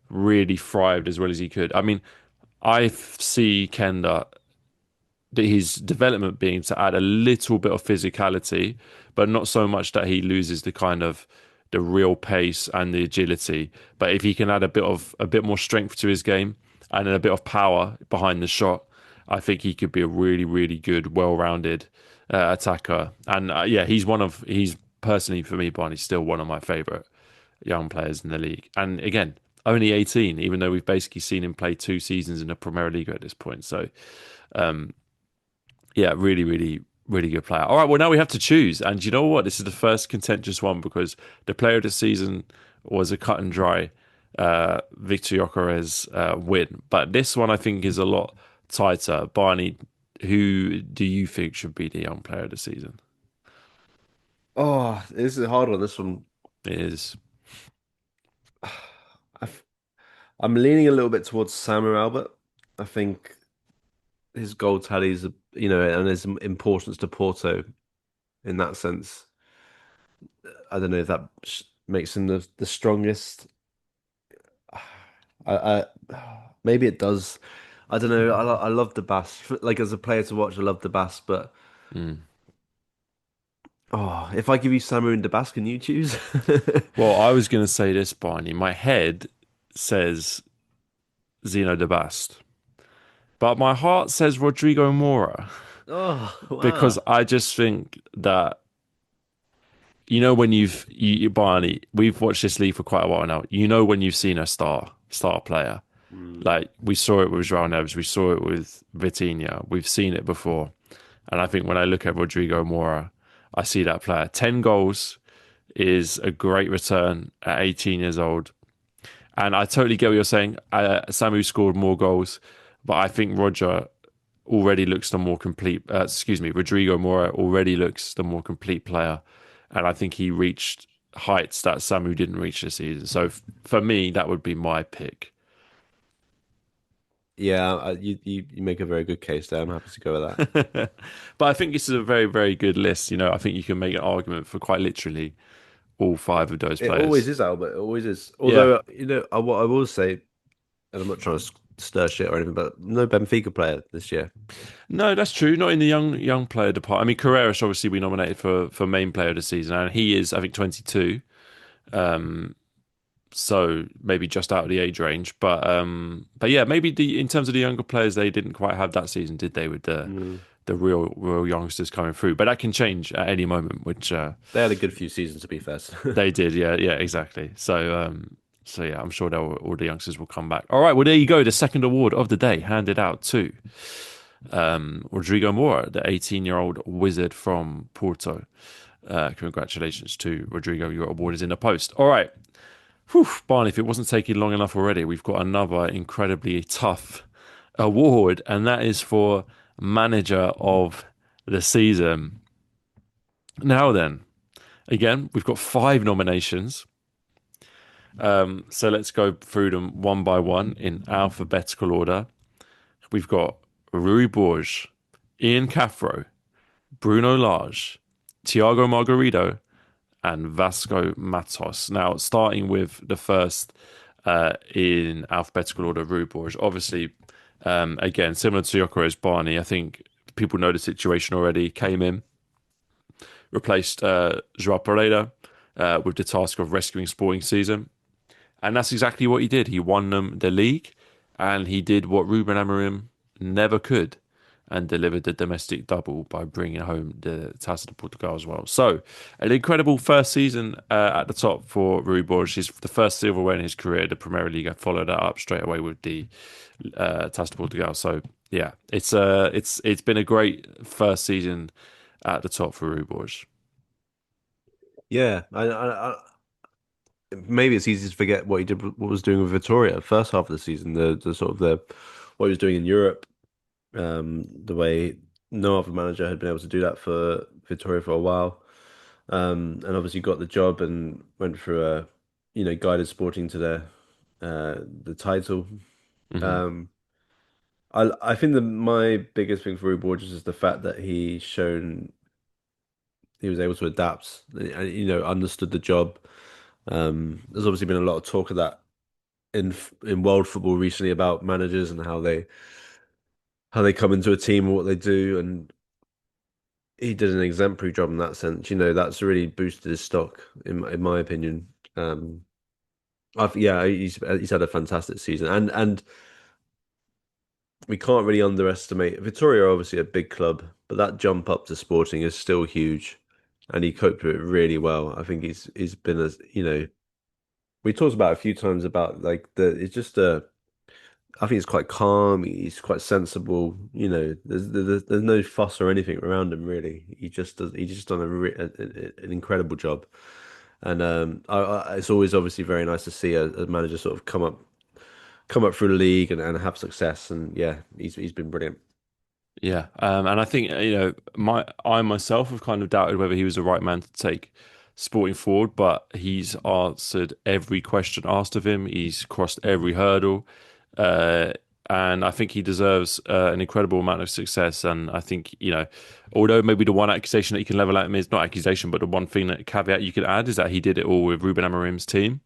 really thrived as well as he could. I mean, see Kender his development being to add a little bit of physicality, but not so much that he loses the kind of the real pace and the agility. But if he can add a bit more strength to his game and a bit of power behind the shot, I think he could be a really really good, well-rounded attacker. And yeah, he's personally for me, Barney's still one of my favourite young players in the league. And again, only 18, even though we've basically seen him play 2 seasons in the Primiera Liga at this point. So yeah, really, really, really good player. All right, well, now we have to choose. And you know what? This is the first contentious one because the player of the season was a cut and dry Victor Gyökeres win. But this one I think is a lot tighter. Barney, who do you think should be the young player of the season? Oh, this is a hard one. This one, It is. I've, I'm leaning a little bit towards Samuel Albert. I think his goal tallies, and his importance to Porto in that sense. I don't know if that makes him the strongest. Maybe it does. I don't know. I love the Bass. Like as a player to watch, I love the Bass. But Mm. if I give you Samu and Dabas, can you choose? Well, I was going to say this, Barney. My head says Zeno de Bast, but my heart says Rodrigo Mora Oh because wow. I just think that when Barney, we've watched this league for quite a while now. You know when you've seen a star player. Hmm. Like we saw it with João Neves, we saw it with Vitinha. We've seen it before, and I think when I look at Rodrigo Mora, I see that player. 10 goals is a great return at 18 years old, and I totally get what you're saying. Samu scored more goals, but I think already looks the more complete. Rodrigo Mora already looks the more complete player, and I think he reached heights that Samu didn't reach this season. So for me, that would be my pick. Yeah, you make a very good case there. I'm happy to go with that. But I think this is a very, very good list. I think you can make an argument for quite literally all five of those It always players. is Albert. It always is. Yeah. Although, what I will say, and I'm not trying to stir shit or anything, but no Benfica player this year. No, that's true. Not in the young player department. I mean, Carreras obviously we nominated for main player of the season, and he is, I think, 22. so maybe just out of the age range. But yeah, maybe the in terms of the younger players, they didn't quite have that season, did they? With Mm. the real youngsters coming through, but that can change at any moment, which They had a good few seasons to be fair. they did. Yeah, yeah, exactly. So yeah, I'm sure all the youngsters will come back. All right, well there you go. The second award of the day handed out to Rodrigo Mora, the 18-year-old wizard from Porto. Congratulations to Rodrigo. Your award is in the post. All right. Whew, Barney, if it wasn't taking long enough already, we've got another incredibly tough award, and that is for manager of the season. Now then, again, we've got five nominations. So let's go through them one by one in alphabetical order. We've got Rui Borges, Ian Cathro, Bruno Lage, Thiago Margarito, and Vasco Matos. Now, starting with the first in alphabetical order, Rui Borges. Obviously, again, similar to Yokero's Barney, I think people know the situation already. Came in, replaced Joao Pereira with the task of rescuing Sporting season. And that's exactly what he did. He won them the league, and he did what Ruben Amorim never could, and delivered the domestic double by bringing home the Taça de Portugal as well. So, an incredible first season at the top for Rui Borges. The first silverware in his career. The Primiera Liga followed that up straight away with the Taça de Portugal. So, yeah, it's been a great first season at the top for Rui Borges. Yeah, maybe it's easy to forget what he did, what was doing with Vittoria first half of the season, the sort of the what he was doing in Europe, the way no other manager had been able to do that for Vittoria for a while, and obviously got the job and went through a, guided Sporting to the title. Hmm. Um, I think that my biggest thing for Rui Borges is the fact that he was able to adapt, and understood the job. There's obviously been a lot of talk of that in world football recently about managers and how they come into a team and what they do, and he did an exemplary job in that sense. That's really boosted his stock in my opinion. Yeah, he's had a fantastic season, and we can't really underestimate Victoria. Are obviously a big club, but that jump up to Sporting is still huge, and he coped with it really well. I think he's been as we talked about a few times about like it's just a I think he's quite calm. He's quite sensible. There's no fuss or anything around him really. He's just done an incredible job, and it's always obviously very nice to see a manager sort of come up through the league and have success. And yeah, he's been brilliant. Yeah, and I think I myself have kind of doubted whether he was the right man to take Sporting forward, but he's answered every question asked of him. He's crossed every hurdle, uh, and I think he deserves an incredible amount of success. And I think although maybe the one accusation that you can level at him is not accusation, but the one thing that caveat you could add is that he did it all with Ruben Amorim's team,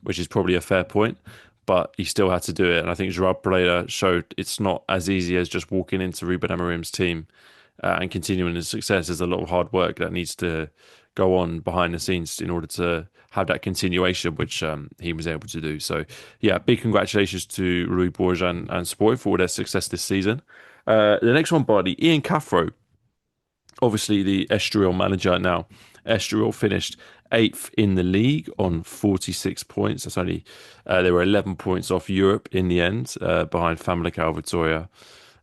which is probably a fair point. But he still had to do it, and I think Joao Pereira showed it's not as easy as just walking into Ruben Amorim's team and continuing his success. There's a lot of hard work that needs to go on behind the scenes in order to have that continuation, which he was able to do. So, yeah, big congratulations to Rui Borges and Sport for all their success this season. The next one, Bardi, Ian Cathro, obviously the Estoril manager now. Estoril finished eighth in the league on 46 points. That's only they were 11 points off Europe in the end, behind Famalicão, Vitoria,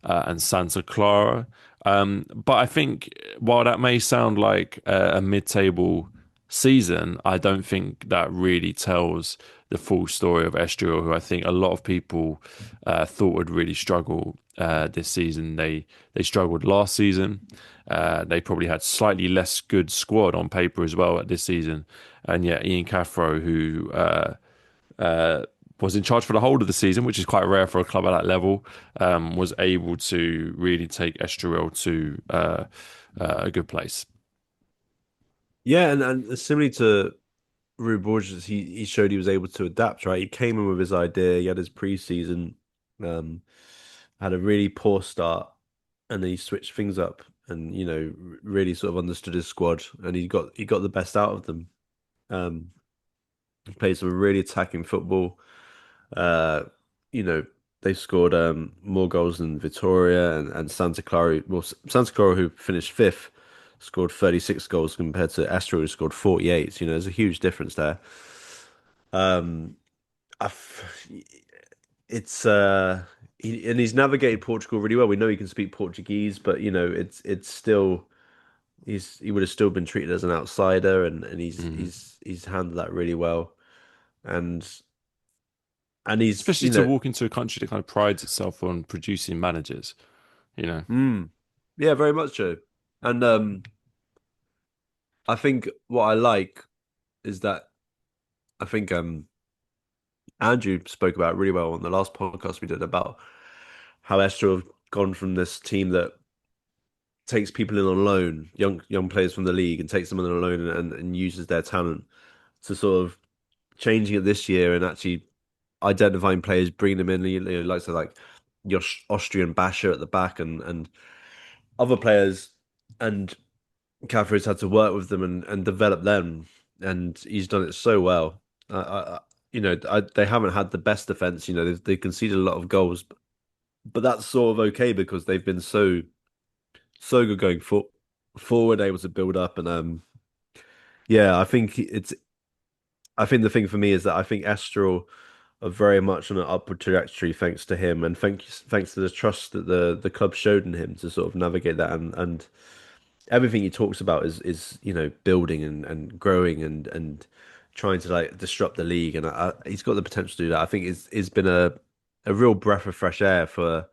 and Santa Clara. But I think while that may sound like a mid-table season, I don't think that really tells the full story of Estoril, who I think a lot of people thought would really struggle this season. They struggled last season. They probably had slightly less good squad on paper as well at this season. And yet Ian Cathro, who uh, was in charge for the whole of the season, which is quite rare for a club at that level, was able to really take Estoril to a good place. Yeah, and similarly to Rui Borges, he showed he was able to adapt. Right, he came in with his idea. He had his preseason, um, had a really poor start, and then he switched things up, and really sort of understood his squad, and he got the best out of them. Um, Played some really attacking football. Uh, you know, they scored more goals than Vitoria and Santa Clara. Well, Santa Clara, who finished fifth, scored 36 goals compared to Astra, who scored 48. You know, there's a huge difference there. Um, I f it's and he's navigated Portugal really well. We know he can speak Portuguese, but you know, it's still he would have still been treated as an outsider, and Mhm. he's handled that really well. And he's Especially to walk into a country that kind of prides itself on producing managers, you know. mm, yeah, very much so. And I think what I like is that I think Andrew spoke about it really well on the last podcast we did about how Esther have gone from this team that takes people in on loan, young players from the league, and takes them in on loan and uses their talent to sort of changing it this year and actually identifying players, bringing them in, like so like your Austrian Basher at the back and other players, and Catherine's had to work with them and develop them, and he's done it so well. They haven't had the best defense. You know, they conceded a lot of goals, but that's sort of okay because they've been so good going forward, able to build up, and yeah, I think the thing for me is that I think Astral are very much on an upward trajectory thanks to him, and thanks to the trust that the club showed in him to sort of navigate that, and everything he talks about is building and growing and trying to like disrupt the league, and he's got the potential to do that. I think it's been a real breath of fresh air for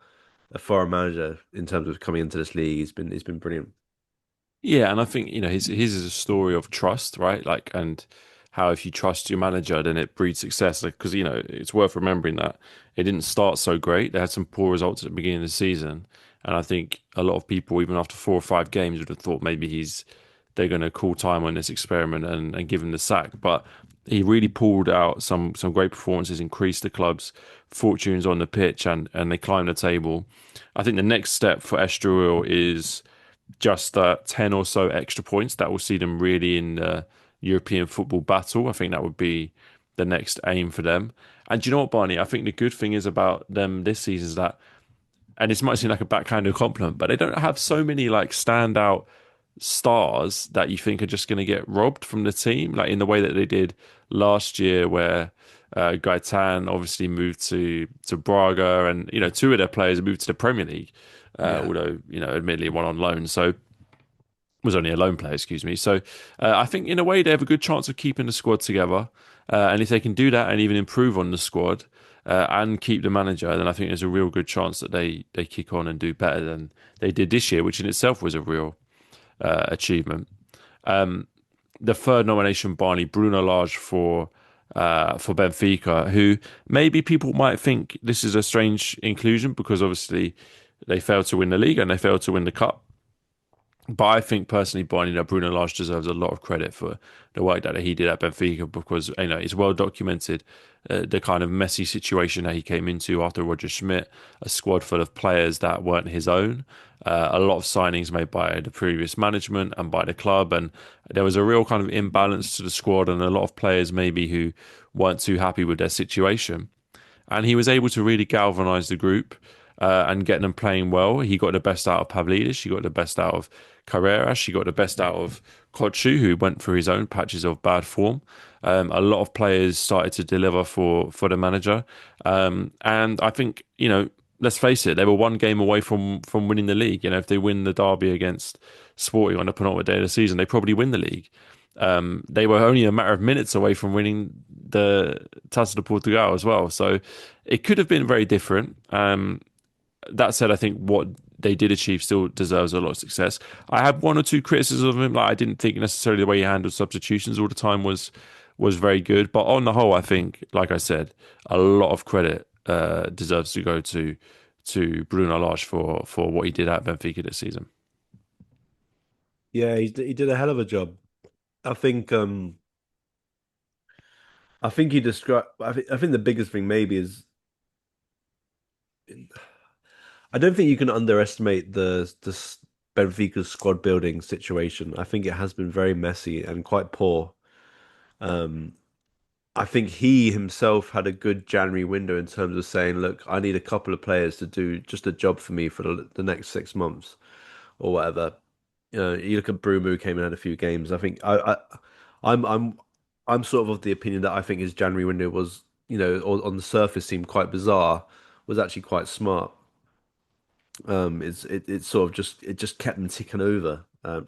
a foreign manager in terms of coming into this league. He's been brilliant. Yeah, and I think, his is a story of trust, right? Like, and how if you trust your manager, then it breeds success. Like, because, it's worth remembering that it didn't start so great. They had some poor results at the beginning of the season. And I think a lot of people, even after 4 or 5 games, would have thought maybe they're going to call time on this experiment and give him the sack. But he really pulled out some great performances, increased the club's fortunes on the pitch, and they climbed the table. I think the next step for Estoril is just 10 or so extra points that will see them really in the European football battle. I think that would be the next aim for them. And do you know what, Barney? I think the good thing is about them this season is that, and this might seem like a backhanded compliment, but they don't have so many like standout stars that you think are just going to get robbed from the team, like in the way that they did last year, where Gaetan obviously moved to Braga, and two of their players moved to the Premier League, Yeah. although admittedly one on loan. So was only a lone player, excuse me. So I think in a way they have a good chance of keeping the squad together. And if they can do that and even improve on the squad and keep the manager, then I think there's a real good chance that they kick on and do better than they did this year, which in itself was a real achievement. The third nomination, Barney, Bruno Lage for Benfica, who maybe people might think this is a strange inclusion because obviously they failed to win the league and they failed to win the cup. But I think personally, Barney, Bruno Lage deserves a lot of credit for the work that he did at Benfica because it's well documented the kind of messy situation that he came into after Roger Schmidt, a squad full of players that weren't his own, a lot of signings made by the previous management and by the club, and there was a real kind of imbalance to the squad and a lot of players maybe who weren't too happy with their situation, and he was able to really galvanize the group and get them playing well. He got the best out of Pavlidis, he got the best out of Carreras, he got the best out of Kochu, who went through his own patches of bad form. A lot of players started to deliver for the manager, and I think let's face it, they were one game away from winning the league. If they win the derby against Sporting on the penultimate day of the season, they probably win the league. They were only a matter of minutes away from winning the Taça de Portugal as well. So it could have been very different. That said, I think what they did achieve still deserves a lot of success. I had one or two criticisms of him. Like I didn't think necessarily the way he handled substitutions all the time was very good. But on the whole, I think, like I said, a lot of credit deserves to go to Bruno Lage for what he did at Benfica this season. Yeah, he did a hell of a job. I think he described. I think the biggest thing maybe is I don't think you can underestimate the Benfica's squad building situation. I think it has been very messy and quite poor. Um, I think he himself had a good January window in terms of saying, look, I need a couple of players to do just a job for me for the next 6 months or whatever. You look at Brumu came and had a few games. I think I'm I'm I'm sort of the opinion that I think his January window was, on the surface seemed quite bizarre, was actually quite smart. It sort of just kept them ticking over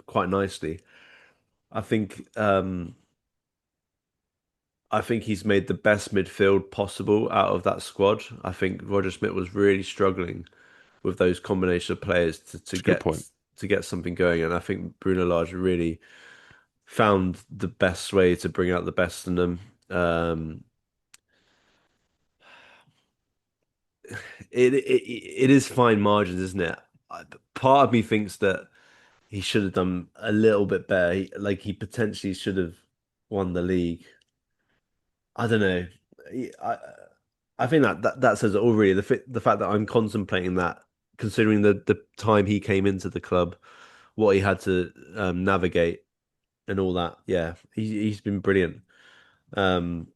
quite nicely. I think um, I think he's made the best midfield possible out of that squad. I think Roger Smith was really struggling with those combination of players It's a good point. to get something going, and I think Bruno Lage really found the best way to bring out the best in them. Um, it is fine margins, isn't it? Part of me thinks that he should have done a little bit better. He potentially should have won the league. I don't know. I think that says it all really. The fact that I'm contemplating that, considering the time he came into the club, what he had to navigate and all that. Yeah, he's been brilliant. Um,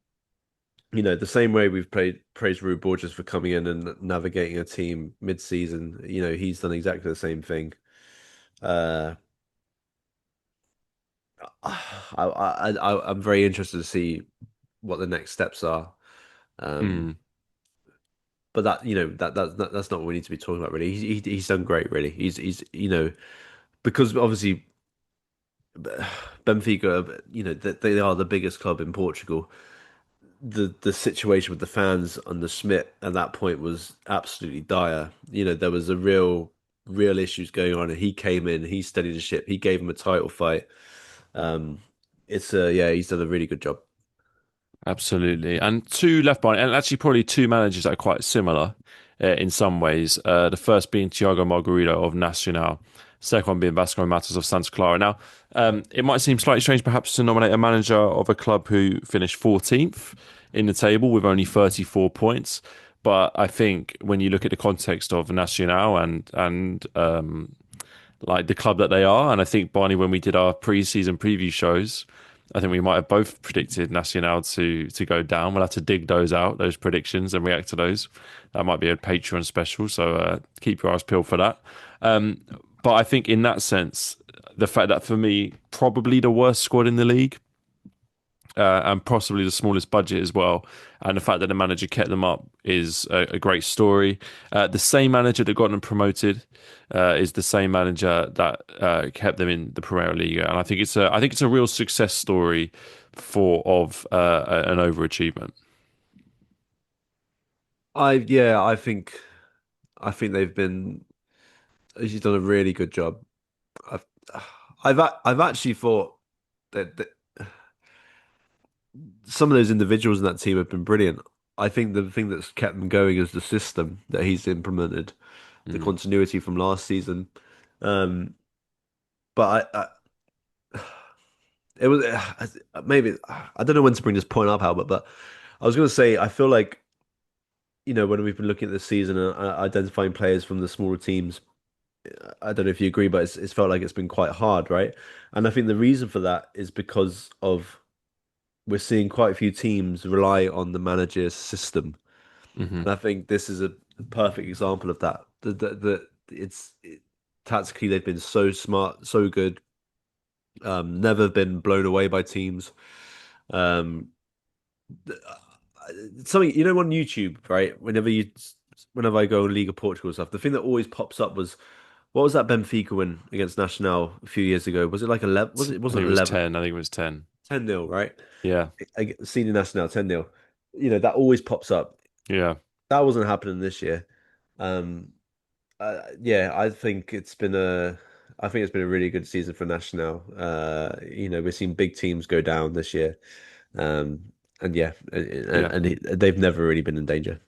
the same way we've praised Rui Borges for coming in and navigating a team mid-season. He's done exactly the same thing. Uh, I'm very interested to see what the next steps are. Um, Mm, but that's not what we need to be talking about really. He's done great really. He's because obviously Benfica, they are the biggest club in Portugal. The situation with the fans under Schmidt at that point was absolutely dire. There was a real issues going on, and he came in, he steadied the ship, he gave him a title fight. Um, yeah, he's done a really good job. absolutely. And two left behind, and actually probably two managers that are quite similar in some ways. The first being Thiago Margarito of Nacional, second one being Vasco Matos of Santa Clara. Now, it might seem slightly strange perhaps to nominate a manager of a club who finished 14th in the table with only 34 points. But I think when you look at the context of Nacional and like the club that they are. And I think, Barney, when we did our pre-season preview shows, I think we might have both predicted Nacional to go down. We'll have to dig those out, those predictions, and react to those. That might be a Patreon special, so keep your eyes peeled for that. Um, but I think in that sense, the fact that for me, probably the worst squad in the league, and possibly the smallest budget as well. And the fact that the manager kept them up is a great story. The same manager that got them promoted is the same manager that kept them in the Primiera Liga, and I think it's a real success story of an overachievement. Yeah, I think he's done a really good job. I've I've actually thought that some of those individuals in that team have been brilliant. I think the thing that's kept them going is the system that he's implemented, the Mm. continuity from last season. Um, but it was maybe I don't know when to bring this point up, Albert, but I was going to say I feel like when we've been looking at this season and identifying players from the smaller teams, I don't know if you agree, but it's felt like it's been quite hard, right? And I think the reason for that is because of we're seeing quite a few teams rely on the manager's system. Hmm. And I think this is a perfect example of that. Tactically they've been so smart, so good. Never been blown away by teams. Um, something on YouTube, right? Whenever I go on League of Portugal stuff, the thing that always pops up was what was that Benfica win against Nacional a few years ago? Was it like 11? Was it? It I think wasn't it was 11. 10. I think it was 10. 10-0, right? Yeah, Senior Nacional 10-0. That always pops up. yeah, That wasn't happening this year. Um, yeah, I think it's been a really good season for Nacional. We've seen big teams go down this year. And yeah, yeah. they've never really been in danger.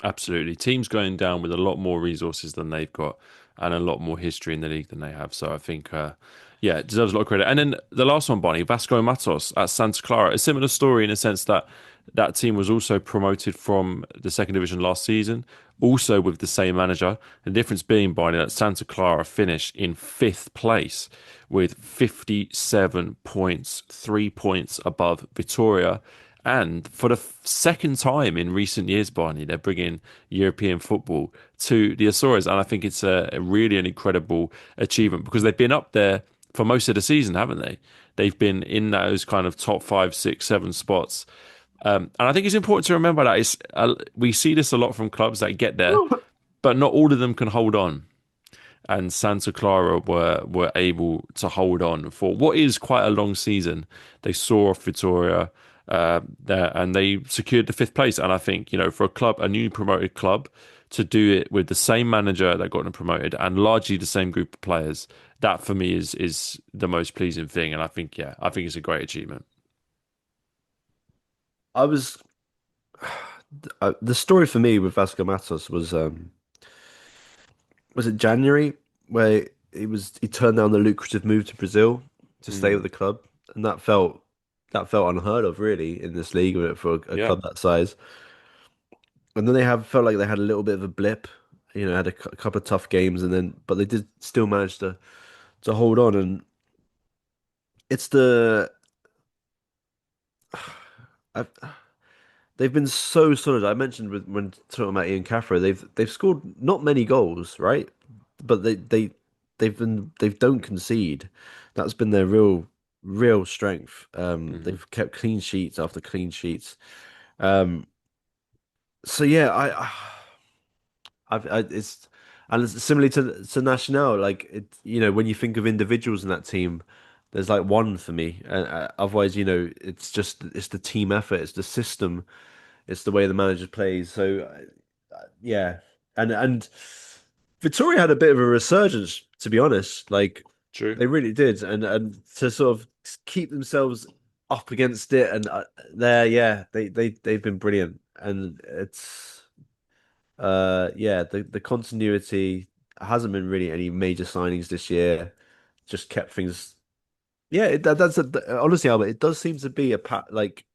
Absolutely. Teams going down with a lot more resources than they've got and a lot more history in the league than they have. So I think, yeah, it deserves a lot of credit. And then the last one, Bonnie, Vasco Matos at Santa Clara. A similar story in a sense that that team was also promoted from the second division last season, also with the same manager. The difference being, Bonnie, that Santa Clara finished in fifth place with 57 points, 3 points above Vitoria And for the second time in recent years, Barney, they're bringing European football to the Azores. And I think it's a really an incredible achievement because they've been up there for most of the season, haven't they? They've been in those kind of top five, six, seven spots. And I think it's important to remember that we see this a lot from clubs that get there, but not all of them can hold on. And Santa Clara were able to hold on for what is quite a long season. They saw off Vitoria there, and they secured the fifth place. And I think for a club, a newly promoted club, to do it with the same manager that got them promoted and largely the same group of players, that for me is the most pleasing thing. And I think it's a great achievement. I was the story for me with Vasco Matos was it January where he turned down the lucrative move to Brazil to stay with Mm, the club, and that felt unheard of really in this league for a yeah, club that size. And then they have felt like they had a little bit of a blip, had a couple of tough games, and then but they did still manage to hold on, and it's I've, they've been so solid. I mentioned when talking about Ian Caffrey, they've scored not many goals, right? But they don't concede. That's been their real strength. hmm They've kept clean sheets after clean sheets. Um, so yeah, it's and it's similarly to Nacional. Like when you think of individuals in that team, there's like one for me. And otherwise, it's the team effort, it's the system, it's the way the manager plays. So yeah, and Vittoria had a bit of a resurgence, to be honest. Like true. they really did, and to sort of keep themselves up against it, and yeah, they've been brilliant, and it's yeah, the continuity hasn't been really any major signings this year. Just kept things. Yeah, honestly, Albert, it does seem to be like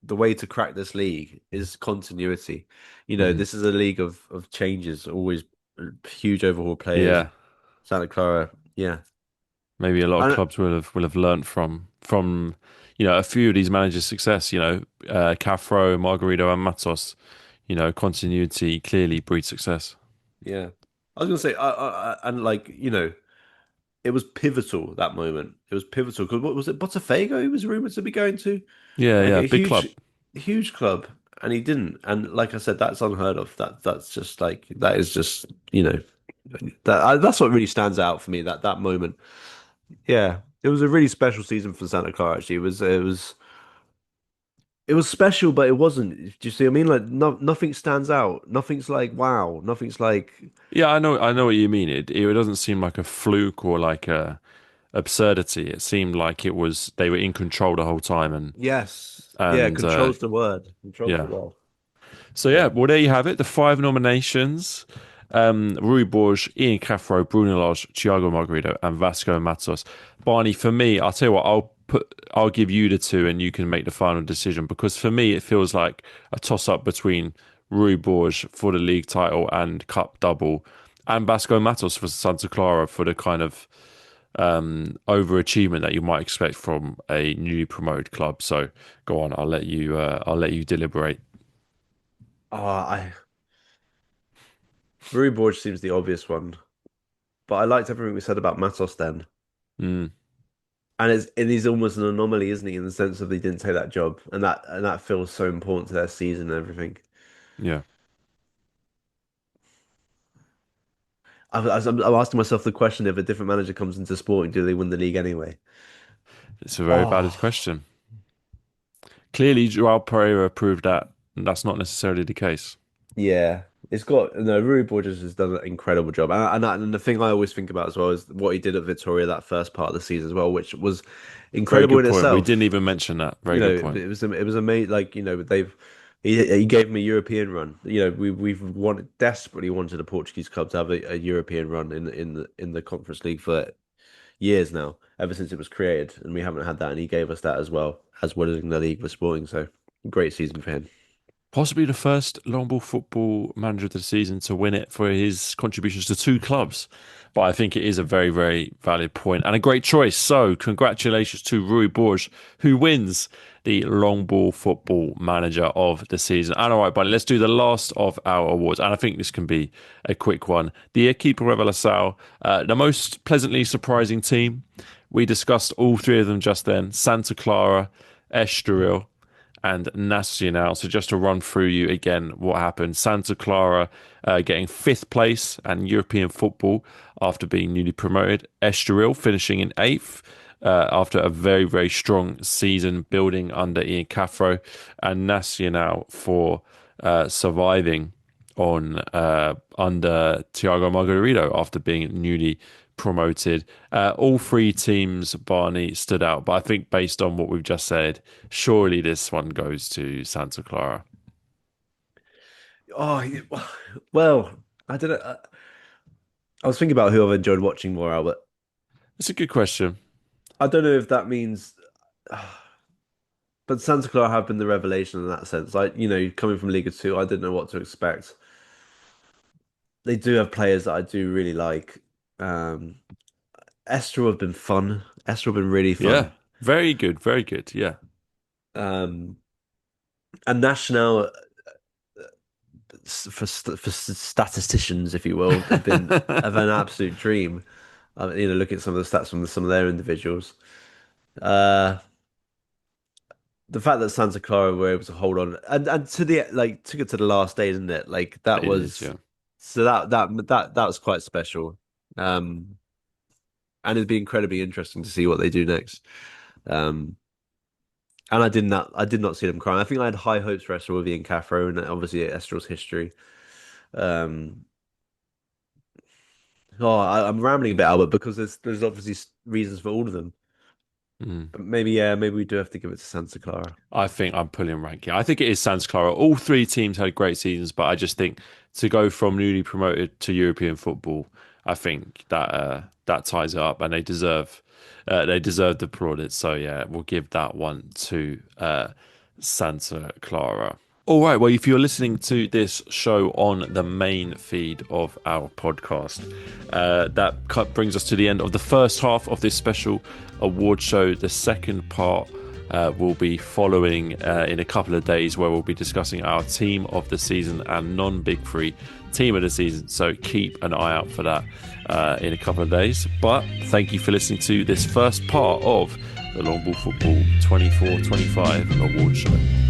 the way to crack this league is continuity. hmm This is a league of changes, always huge overhaul players. Yeah. Santa Clara, yeah, Maybe a lot of and clubs will have learnt from a few of these managers' success. Cafro, Margarito, and Matos. Continuity clearly breeds success. yeah. I was gonna say, and like it was pivotal that moment. It was pivotal because what was it? Botafogo he was rumored to be going to, Yeah, like yeah, a big club. huge club, and he didn't. And like I said, that's unheard of. That's just like that is just that's what really stands out for me. That moment. Yeah, it was a really special season for Santa Clara. Actually, it was special, but it wasn't. Do you see what I mean? Like nothing stands out. Nothing's like wow. Nothing's like Yeah, I know what you mean. It doesn't seem like a fluke or like a absurdity. It seemed like it was they were in control the whole time, and yes, yeah. and Controls the word. Controls the yeah. word. So yeah, Yeah. well there you have it. The five nominations: Rui Borges, Ian Caffro, Bruno Lage, Thiago Margarito, and Vasco Matos. Barney, for me, I'll tell you what, I'll give you the two, and you can make the final decision because for me it feels like a toss up between Rui Borges for the league title and cup double, and Vasco Matos for Santa Clara for the kind of overachievement that you might expect from a newly promoted club. So go on, I'll let you deliberate. I Rui Borges seems the obvious one, but I liked everything we said about Matos then. Mm, And he's almost an anomaly, isn't he, in the sense of he didn't take that job, and that feels so important to their season and everything. yeah. I'm asking myself the question: if a different manager comes into Sporting, do they win the league anyway? It's a very valid Oh, question. Clearly, Joao Pereira proved that that's not necessarily the case. yeah. It's got no. Rui Borges has done an incredible job, and the thing I always think about as well is what he did at Victoria that first part of the season as well, which was Very incredible good in point. We didn't itself. even mention that. Very You know, good point. it was amazing. Like he gave him a European run. We've desperately wanted a Portuguese club to have a European run in the Conference League for years now, ever since it was created, and we haven't had that. And he gave us that as well as winning the league for Sporting. So great season for him. Possibly the first long ball football manager of the season to win it for his contributions to two clubs. But I think it is a very, very valid point and a great choice. So, congratulations to Rui Borges, who wins the long ball football manager of the season. And all right, buddy, let's do the last of our awards. And I think this can be a quick one. The Equipe Revelação, the most pleasantly surprising team. We discussed all three of them just then: Santa Clara, Estoril, and Nacional. So just to run through you again what happened. Santa Clara getting fifth place and European football after being newly promoted. Estoril finishing in eighth after a very, very strong season building under Ian Cathro. And Nacional for surviving on under Thiago Margarito after being newly promoted. All three teams, Barney, stood out, but I think based on what we've just said, surely this one goes to Santa Clara. Oh, well, I don't know. I was thinking about who I've enjoyed watching more, Albert. It's a good question. I don't know if that means, but Santa Clara have been the revelation in that sense. Like, coming from Liga 2, I didn't know what to expect. They do have players that I do really like. Esther have been fun. Esther have been really Yeah, fun. very good, very good. Yeah, Um, and National, for statisticians, if you will, have an absolute dream. Look at some of the stats from some of their individuals. Uh, the fact that Santa Clara were able to hold on and to the took it to the last day, didn't it? Like that it is. was Yeah. so that was quite special. And it'd be incredibly interesting to see what they do next. And I did not see them crying. I think I had high hopes for Esther with Ian Cathro and obviously Esther's history. Um, I'm rambling a bit, Albert, because there's obviously reasons for all of them. Mm. But maybe we do have to give it to Santa Clara. I think I'm pulling rank here. I think it is Santa Clara. All three teams had great seasons, but I just think to go from newly promoted to European football, I think that ties it up, and they deserve the plaudits. So yeah, we'll give that one to Santa Clara. All right. Well, if you're listening to this show on the main feed of our podcast, that brings us to the end of the first half of this special award show. The second part will be following in a couple of days, where we'll be discussing our team of the season and non-Big Three team of the season. So keep an eye out for that in a couple of days. But thank you for listening to this first part of the Long Ball Football 24-25 award show.